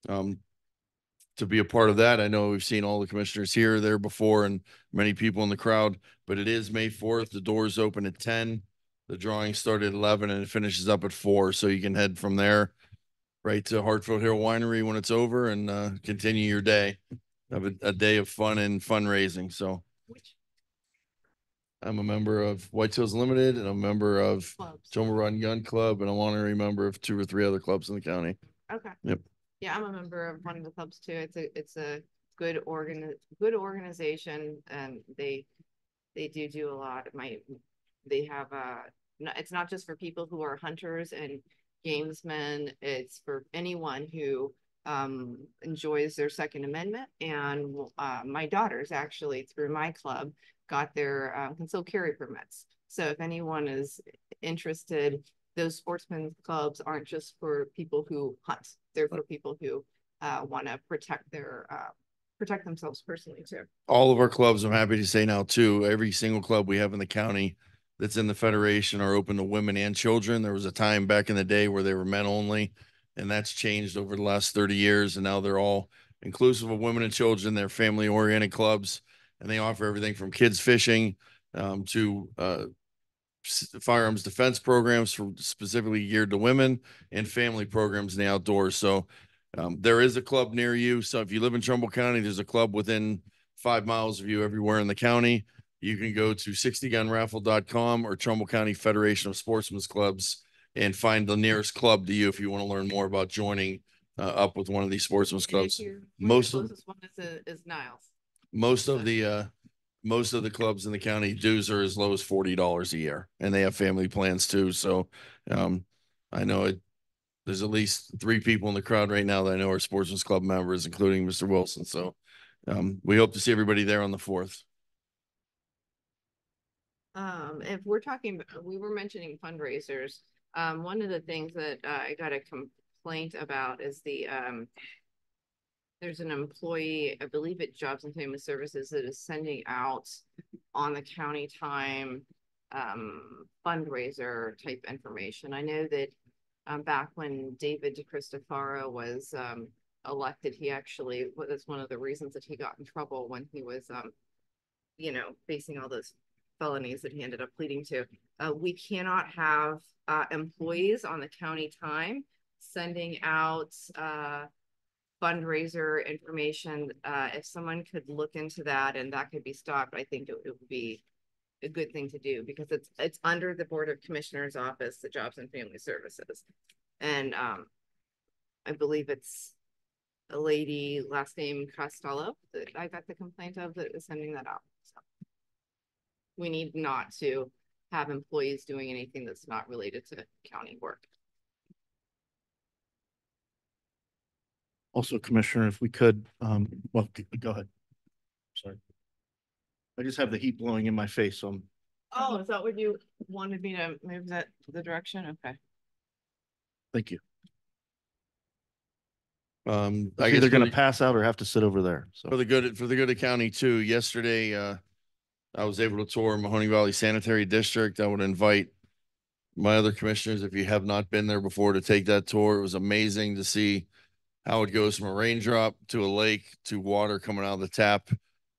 to be a part of that. I know we've seen all the commissioners here, there before, and many people in the crowd, but it is May 4th. The doors open at 10. The drawing started at 11 and it finishes up at 4. So you can head from there right to Hartford Hill Winery when it's over and continue your day. Have a day of fun and fundraising. So I'm a member of White Hills Limited and I'm a member of Trumbull Run Gun Club, and I'm an honorary member of 2 or 3 other clubs in the county. Okay. Yep. Yeah, I'm a member of one of the clubs too. It's a good organization, and they do a lot. They have it's not just for people who are hunters and gamesmen. It's for anyone who enjoys their Second Amendment. And my daughters actually through my club got their concealed carry permits. So if anyone is interested, those sportsmen clubs aren't just for people who hunt. They're for people who want to protect themselves personally too. All of our clubs, I'm happy to say now too, every single club we have in the county that's in the federation are open to women and children. There was a time back in the day where they were men only, and that's changed over the last 30 years. And now they're all inclusive of women and children. They're family oriented clubs, and they offer everything from kids fishing to firearms defense programs for specifically geared to women and family programs in the outdoors. So there is a club near you. So if you live in Trumbull County, there's a club within 5 miles of you everywhere in the county. You can go to 60gunraffle.com or Trumbull County Federation of Sportsmen's Clubs and find the nearest club to you if you want to learn more about joining up with one of these sportsmen's clubs. Most of this one is Niles. Most of the clubs in the county dues are as low as $40 a year, and they have family plans too. So I know there's at least 3 people in the crowd right now that I know are sportsman's club members, including Mr. Wilson. So we hope to see everybody there on the 4th. If we're talking, we were mentioning fundraisers. One of the things that I got a complaint about is there's an employee, I believe at Jobs and Family Services, that is sending out on the county time fundraiser type information. I know that back when David DeCristofaro was elected, he actually was one of the reasons that he got in trouble when he was facing all those felonies that he ended up pleading to. We cannot have employees on the county time sending out fundraiser information. If someone could look into that and that could be stopped, I think it would be a good thing to do, because it's under the Board of Commissioners office, the Jobs and Family Services. And I believe it's a lady, last name Costello, that I got the complaint of, that is sending that out. So we need not to have employees doing anything that's not related to county work. Also, Commissioner, if we could, well, go ahead. Sorry. I just have the heat blowing in my face, so Oh, is that what you wanted me to move that to the direction? Okay. thank you. I I'm guess either going to pass out or have to sit over there. So for the good of county too. Yesterday, I was able to tour Mahoning Valley Sanitary District. I would invite my other commissioners, if you have not been there before, to take that tour. It was amazing to see how it goes from a raindrop to a lake to water coming out of the tap.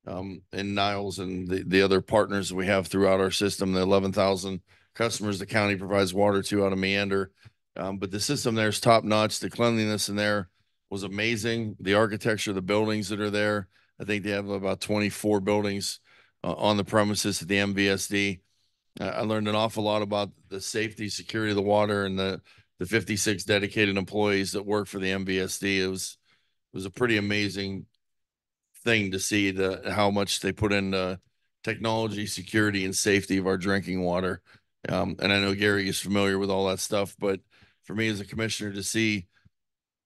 And Niles and the other partners we have throughout our system, the 11,000 customers the county provides water to out of Meander. But the system there is top notch. The cleanliness in there was amazing. The architecture of the buildings that are there, I think they have about 24 buildings on the premises at the MVSD. I learned an awful lot about the safety, security of the water, and the 56 dedicated employees that work for the MVSD. It was a pretty amazing thing to see how much they put into technology, security, and safety of our drinking water. And I know Gary is familiar with all that stuff, but for me as a commissioner to see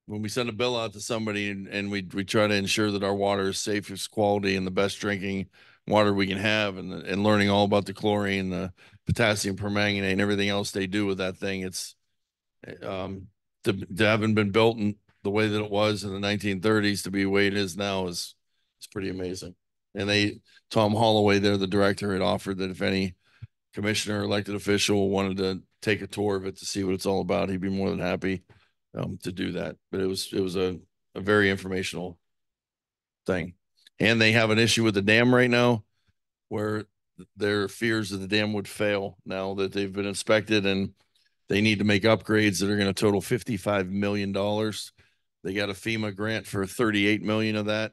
when we send a bill out to somebody and we try to ensure that our water is safest quality and the best drinking water we can have, and learning all about the chlorine, the potassium permanganate, and everything else they do with that thing. It's to having been built in the way that it was in the 1930s to be the way it is now is pretty amazing. And Tom Holloway, they're the director, had offered that if any commissioner or elected official wanted to take a tour of it to see what it's all about, he'd be more than happy to do that. But it was a very informational thing. And they have an issue with the dam right now where there are fears that the dam would fail now that they've been inspected, and they need to make upgrades that are going to total $55 million. They got a FEMA grant for 38 million of that,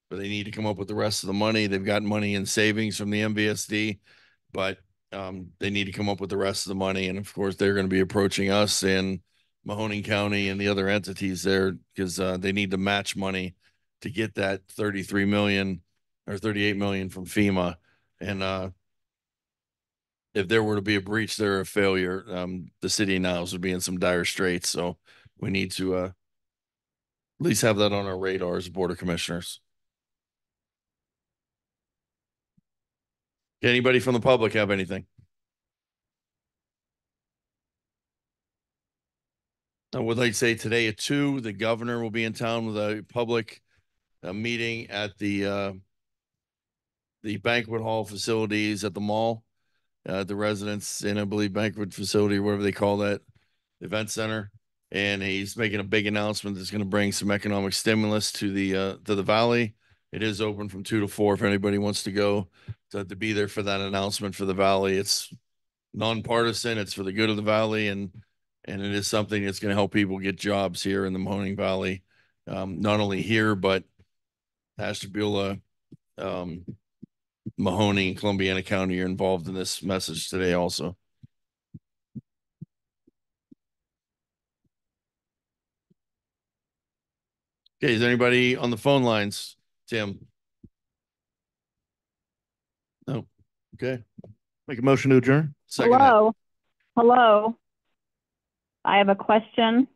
but they need to come up with the rest of the money. They've got money in savings from the MVSD, but they need to come up with the rest of the money. And of course, they're going to be approaching us and Mahoning County and the other entities there, because they need to match money to get that 33 million or 38 million from FEMA. And if there were to be a breach there, a failure, the city of Niles would be in some dire straits. So we need to at least have that on our radar as a board of commissioners. Anybody from the public have anything? I would like to say today at 2, the governor will be in town with a public meeting at the banquet hall facilities at the mall, the residence and I believe banquet facility, whatever they call that, event center. And he's making a big announcement that's going to bring some economic stimulus to the valley. It is open from 2 to 4 if anybody wants to go to be there for that announcement for the valley. It's nonpartisan. It's for the good of the valley, and it is something that's going to help people get jobs here in the Mahoning Valley, not only here but Ashtabula, Mahoning, and Columbiana County are involved in this message today also. Okay, is anybody on the phone lines, Tim? No. Okay. Make a motion to adjourn. Second that. Hello. Hello. I have a question.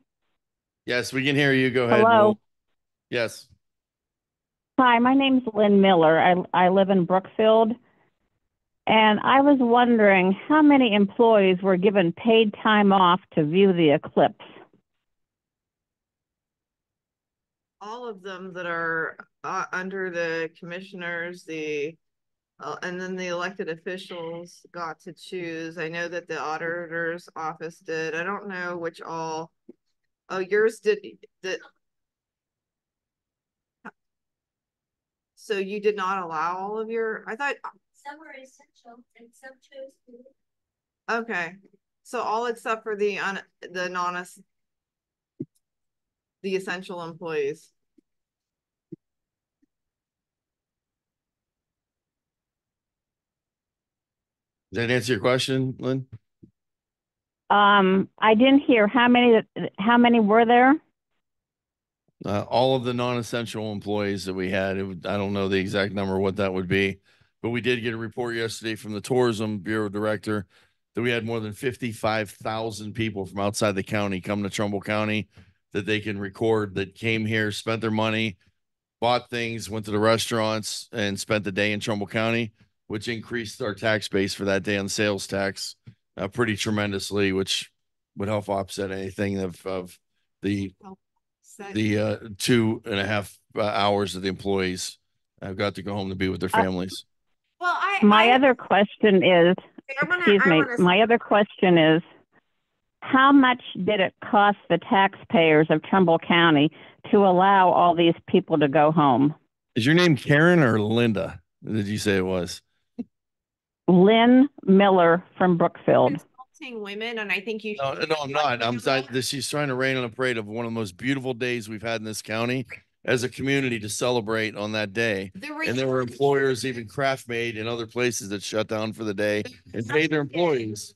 Yes, we can hear you. Go ahead. Hello. Yes. Hi, my name's Lynn Miller. I live in Brookfield. And I was wondering how many employees were given paid time off to view the eclipse? All of them that are under the commissioners, and then the elected officials got to choose. I know that the auditor's office did. I don't know which all. Oh, yours did. So you did not allow all of your, I thought. Some are essential and some chose to. Okay. So all except for the essential employees. Does that answer your question, Lynn? I didn't hear how many were there? All of the non-essential employees that we had. I don't know the exact number, what that would be, but we did get a report yesterday from the Tourism Bureau Director that we had more than 55,000 people from outside the county come to Trumbull County that they can record, that came here, spent their money, bought things, went to the restaurants, and spent the day in Trumbull County, which increased our tax base for that day on sales tax pretty tremendously, which would help offset anything of the 2.5 hours of the employees got to go home to be with their families. Well, my other question is, my other question is, how much did it cost the taxpayers of Trumbull County to allow all these people to go home? Is your name Karen or Linda? Did you say it was? Lynn Miller from Brookfield. Women, and I think you should. No, I'm not. She's trying to rain on a parade of one of the most beautiful days we've had in this county as a community to celebrate on that day. And there were employers, even Craft Made and other places, that shut down for the day and paid their employees.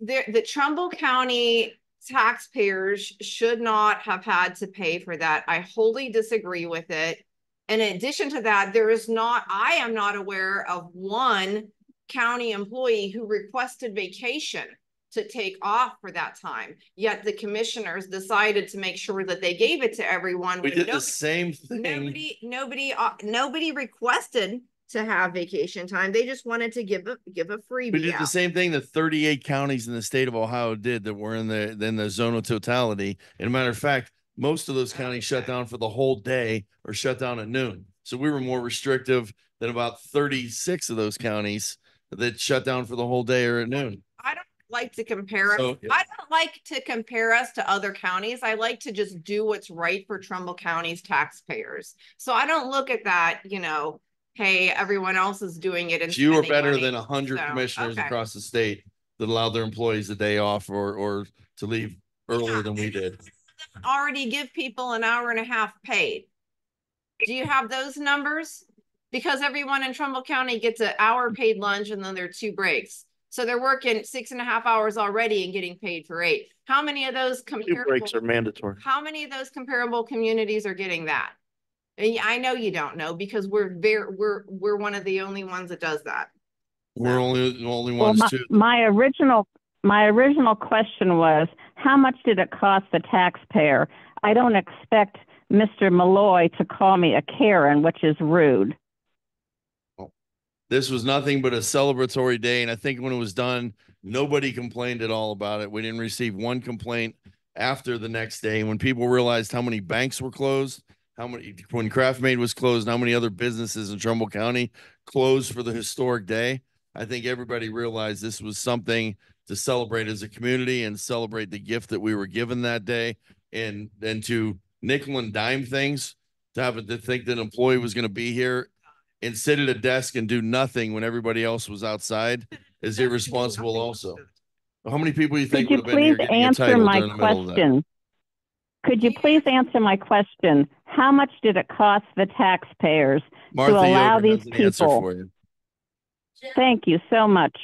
The Trumbull County taxpayers should not have had to pay for that. I wholly disagree with it. And in addition to that, I am not aware of one county employee who requested vacation to take off for that time. Yet the commissioners decided to make sure that they gave it to everyone. We did the same thing. Nobody requested to have vacation time. They just wanted to give a freebie. We did the same thing that 38 counties in the state of Ohio did that were in the zone of totality. And a matter of fact, most of those counties shut down for the whole day or shut down at noon. So we were more restrictive than about 36 of those counties that shut down for the whole day or at noon. I don't like to compare us. I don't like to compare us to other counties. I like to just do what's right for Trumbull County's taxpayers. So I don't look at that, hey, everyone else is doing it. And you are better than 100 commissioners across the state that allowed their employees a day off or to leave earlier than we did. Already give people an hour and a half paid. Do you have those numbers? Because everyone in Trumbull County gets an hour paid lunch and then there are 2 breaks. So they're working 6.5 hours already and getting paid for 8. How many of those 2 breaks are mandatory. how many of those comparable communities are getting that? And I know you don't know because we're one of the only ones that does that. We're only the only Well, ones too. my original question was, how much did it cost the taxpayer? I don't expect Mr. Malloy to call me a Karen, which is rude. This was nothing but a celebratory day. And I think when it was done, nobody complained at all about it. We didn't receive one complaint after the next day. When people realized how many banks were closed, when Craft Made was closed, how many other businesses in Trumbull County closed for the historic day, I think everybody realized this was something to celebrate as a community and celebrate the gift that we were given that day. And then to nickel and dime things, to think that an employee was going to be here and sit at a desk and do nothing when everybody else was outside is irresponsible also. How many people you think would have been here getting a title during the middle of that? Could you please answer my question? How much did it cost the taxpayers Martha to allow Yoder these has an answer people? for you. Thank you so much.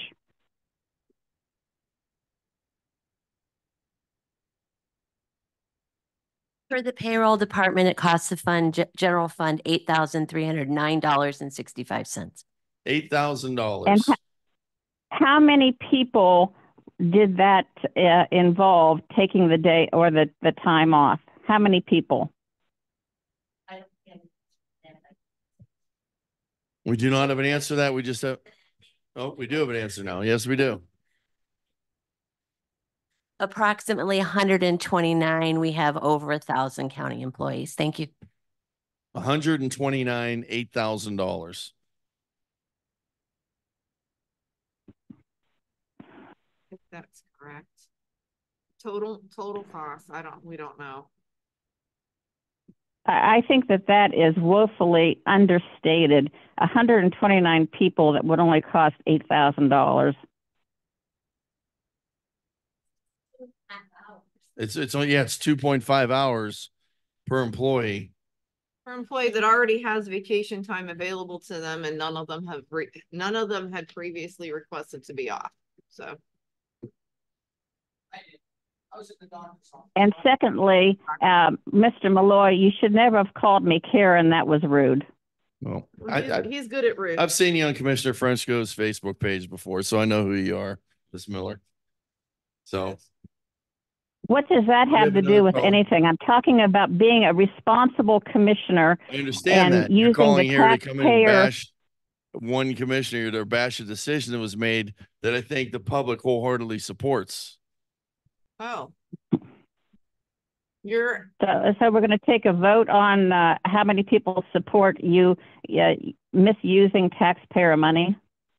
For the payroll department, it costs the fund, general fund, $8,309.65. $8,000. How many people did that involve taking the day or the time off? How many people? We do not have an answer to that. We just have, oh, we do have an answer now. Yes, we do. Approximately 129. We have over 1,000 county employees. Thank you. 129, $8,000. If that's correct. Total cost. We don't know. I think that is woefully understated. 129 people that would only cost $8,000. It's only, yeah, it's 2.5 hours per employee. For employee that already has vacation time available to them, and none of them had previously requested to be off. So. And secondly, Mr. Malloy, you should never have called me Karen. That was rude. Well, He's good at rude. I've seen you on Commissioner Frenchco's Facebook page before, so I know who you are, Ms. Miller. So. What does that have to do with anything? I'm talking about being a responsible commissioner. I understand and that. You're using calling the here to come in and taxpayer. bash one commissioner to bash a decision that was made that I think the public wholeheartedly supports. Oh. So we're going to take a vote on how many people support you misusing taxpayer money.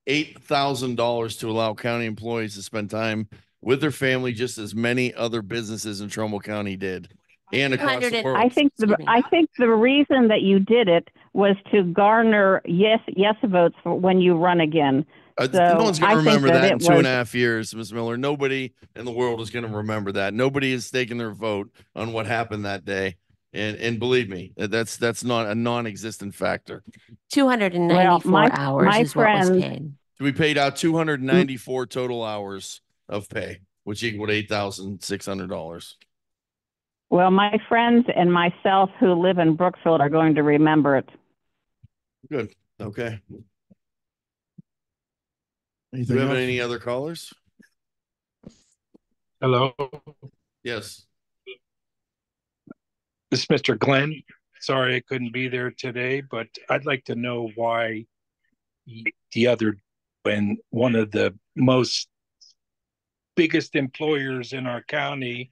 $8,000 to allow county employees to spend time with their family, just as many other businesses in Trumbull County did, and across the world. I think the reason that you did it was to garner yes votes for when you run again. No one's going to remember that in 2.5 years, Ms. Miller. Nobody in the world is going to remember that. Nobody is taking their vote on what happened that day. And believe me, that's not a non-existent factor. 294 hours is what was paid. We paid out 294 total hours of pay, which equaled $8,600. Well, my friends and myself who live in Brookfield are going to remember it. Good. Okay. Anything Do we have else? any other callers? Hello, Yes. this is Mr. Glenn. Sorry I couldn't be there today, but I'd like to know why when one of the most biggest employers in our county,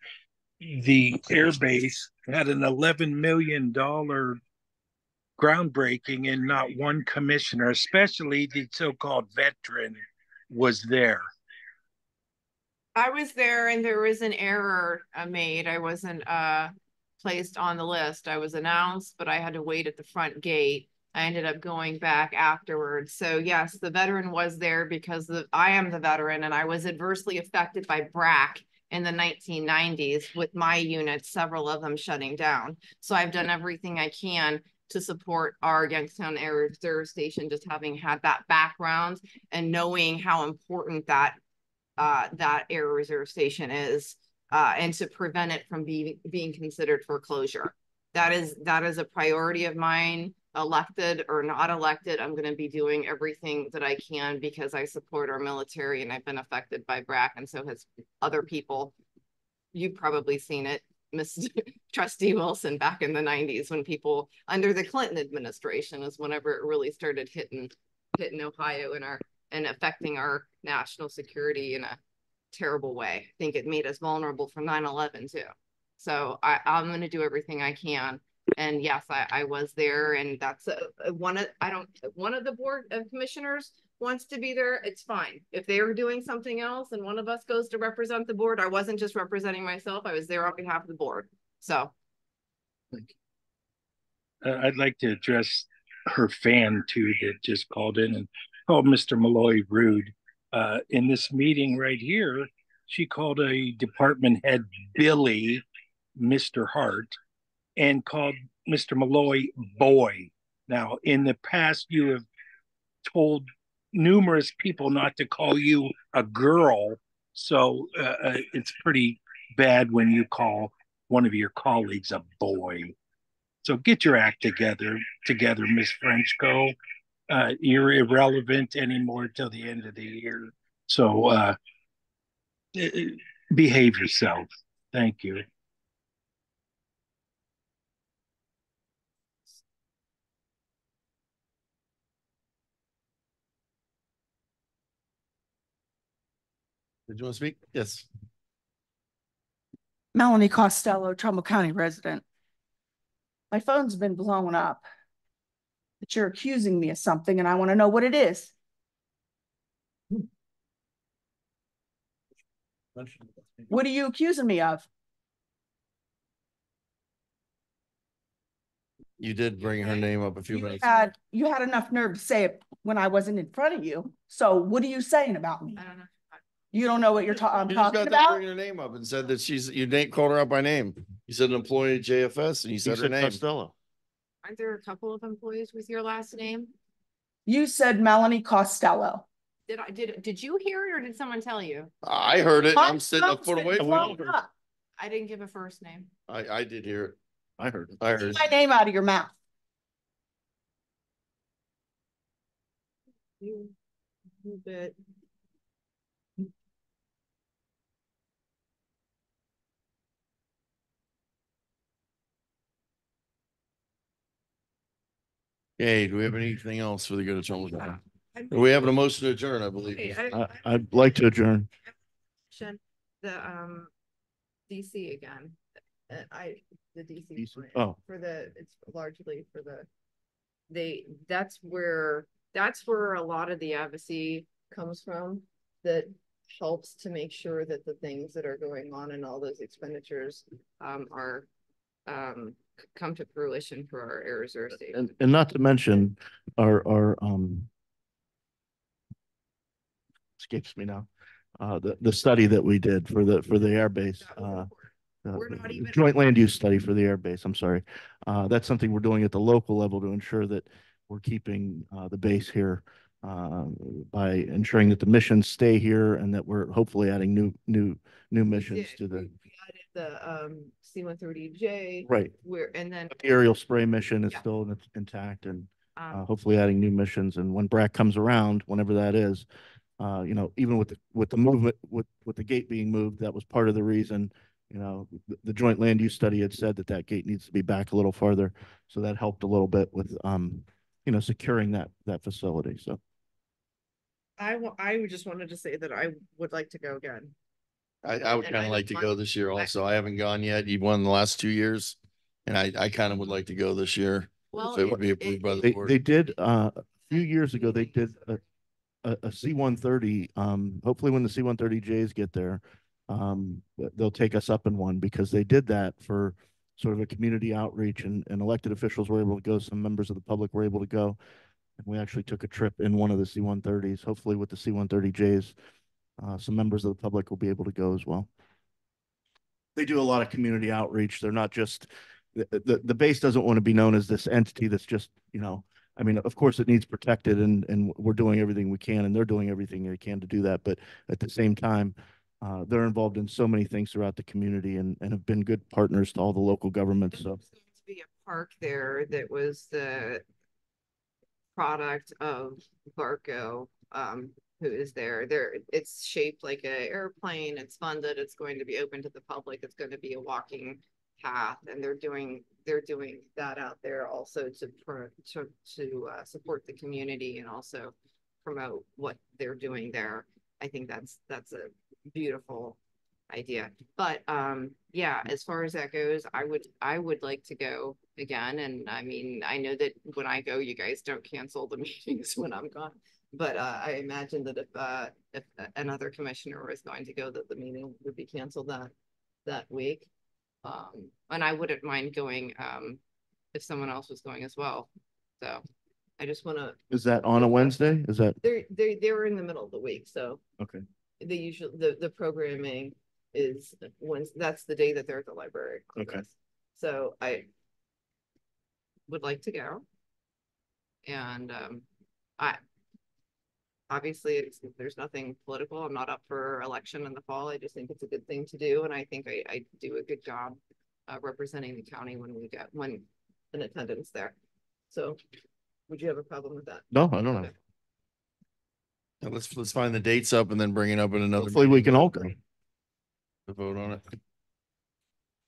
the air base, had an $11 million groundbreaking and not one commissioner, especially the so-called veteran, was there. I was there and there was an error made. I wasn't placed on the list. I was announced, but I had to wait at the front gate. I ended up going back afterwards. So yes, the veteran was there because I am the veteran, and I was adversely affected by BRAC in the 1990s with my units, several of them shutting down. So I've done everything I can to support our Youngstown Air Reserve Station, just having had that background and knowing how important that that air reserve station is, and to prevent it from being considered for closure. That is a priority of mine, elected or not elected. I'm going to be doing everything that I can because I support our military and I've been affected by BRAC, and so has other people. You've probably seen it, Miss Trustee Wilson, back in the 90s when people under the Clinton administration is whenever it really started hitting Ohio and affecting our national security in a terrible way. I think it made us vulnerable for 9/11 too. So I'm going to do everything I can. And yes, I was there, and that's one of the board of commissioners wants to be there. It's fine. If they were doing something else and one of us goes to represent the board, I wasn't just representing myself. I was there on behalf of the board. So. I'd like to address her fan too that just called in and called Mr. Malloy rude. In this meeting right here, she called a department head Billy, Mr. Hart, and called Mr. Malloy boy. Now, in the past, you have told numerous people not to call you a girl, so it's pretty bad when you call one of your colleagues a boy. So get your act together, Miss Frenchco. You're irrelevant anymore till the end of the year. So behave yourself. Thank you. Did you want to speak? Yes. Melanie Costello, Trumbull County resident. My phone's been blown up, but you're accusing me of something and I want to know what it is. What are you accusing me of? You did bring her name up a few minutes. You had enough nerve to say it when I wasn't in front of you. So what are you saying about me? I don't know. You don't know what I'm You just talking got done about? bringing her name up and said that called her out by name. You said an employee at JFS and you said her name. Costello. Aren't there a couple of employees with your last name? You said Melanie Costello. Did you hear it or did someone tell you? I heard it. I'm sitting a foot away from her. I didn't give a first name. I did hear it. I heard it. I heard it. My name out of your mouth. You bit. Hey, do we have anything else for the good of Trumbull County? We have a motion to adjourn, I believe. Okay, I'd like to adjourn. the DC again. The DC. Oh. It's largely for that's where a lot of the advocacy comes from, that helps to make sure that the things that are going on and all those expenditures are come to fruition for our air reserve station. And not to mention our escapes me now, the study that we did for the air base, joint land use study for the air base. I'm sorry. That's something we're doing at the local level to ensure that we're keeping the base here by ensuring that the missions stay here and that we're hopefully adding new missions to the. We added the C-130J. Right. And then the aerial spray mission is still intact, and hopefully adding new missions. And when BRAC comes around, whenever that is, even with the movement, with the gate being moved, that was part of the reason. The joint land use study had said that gate needs to be back a little farther, so that helped a little bit with securing that facility. So I just wanted to say that I would like to go again. I would kind of like to go this year also. I haven't gone yet. You've won the last 2 years, and I kind of would like to go this year. Well, if it would be approved by the board. They did a few years ago. They did a C-130. Hopefully, when the C-130Js get there, they'll take us up in one, because they did that for sort of a community outreach, and elected officials were able to go. Some members of the public were able to go, and we actually took a trip in one of the C-130s. Hopefully, with the C-130Js. Some members of the public will be able to go as well. They do a lot of community outreach. They're not just the base doesn't want to be known as this entity that's just, I mean, of course, it needs protected and we're doing everything we can and they're doing everything they can to do that. But at the same time, they're involved in so many things throughout the community and have been good partners to all the local governments. So There's going to be a park there that was the product of Barco, who is there. It's shaped like an airplane. It's funded. It's going to be open to the public. It's going to be a walking path, and they're doing that out there also to support the community and also promote what they're doing there. I think that's a beautiful idea. But yeah, as far as that goes, I would like to go again. And I mean, I know that when I go, you guys don't cancel the meetings when I'm gone. But I imagine that if another commissioner was going to go, that the meeting would be canceled that week. And I wouldn't mind going if someone else was going as well. So I just want to. is that on a Wednesday? Is that? They were in the middle of the week, so Okay. they usually the programming is when that's the day that they're at the library. Okay. So I would like to go, and I obviously there's nothing political. I'm not up for election in the fall. I just think it's a good thing to do, and I think I do a good job representing the county when in attendance there. So, would you have a problem with that? No, I don't know. Okay. Now let's find the dates up and then bring it up in another. Hopefully we meeting can all go. to vote on it.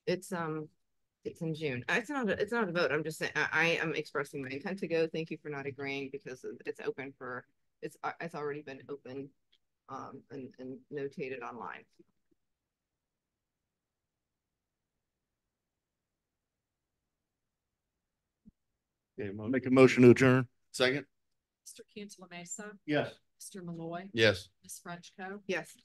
It's in June. It's not a vote. I'm just saying I am expressing my intent to go. Thank you for not agreeing because it's open for it's already been open and notated online. Okay, I'll make a motion to adjourn. Second? Mr. Cantala Mesa, Yes. Mr. Malloy, Yes. Ms. Frenchco. Yes.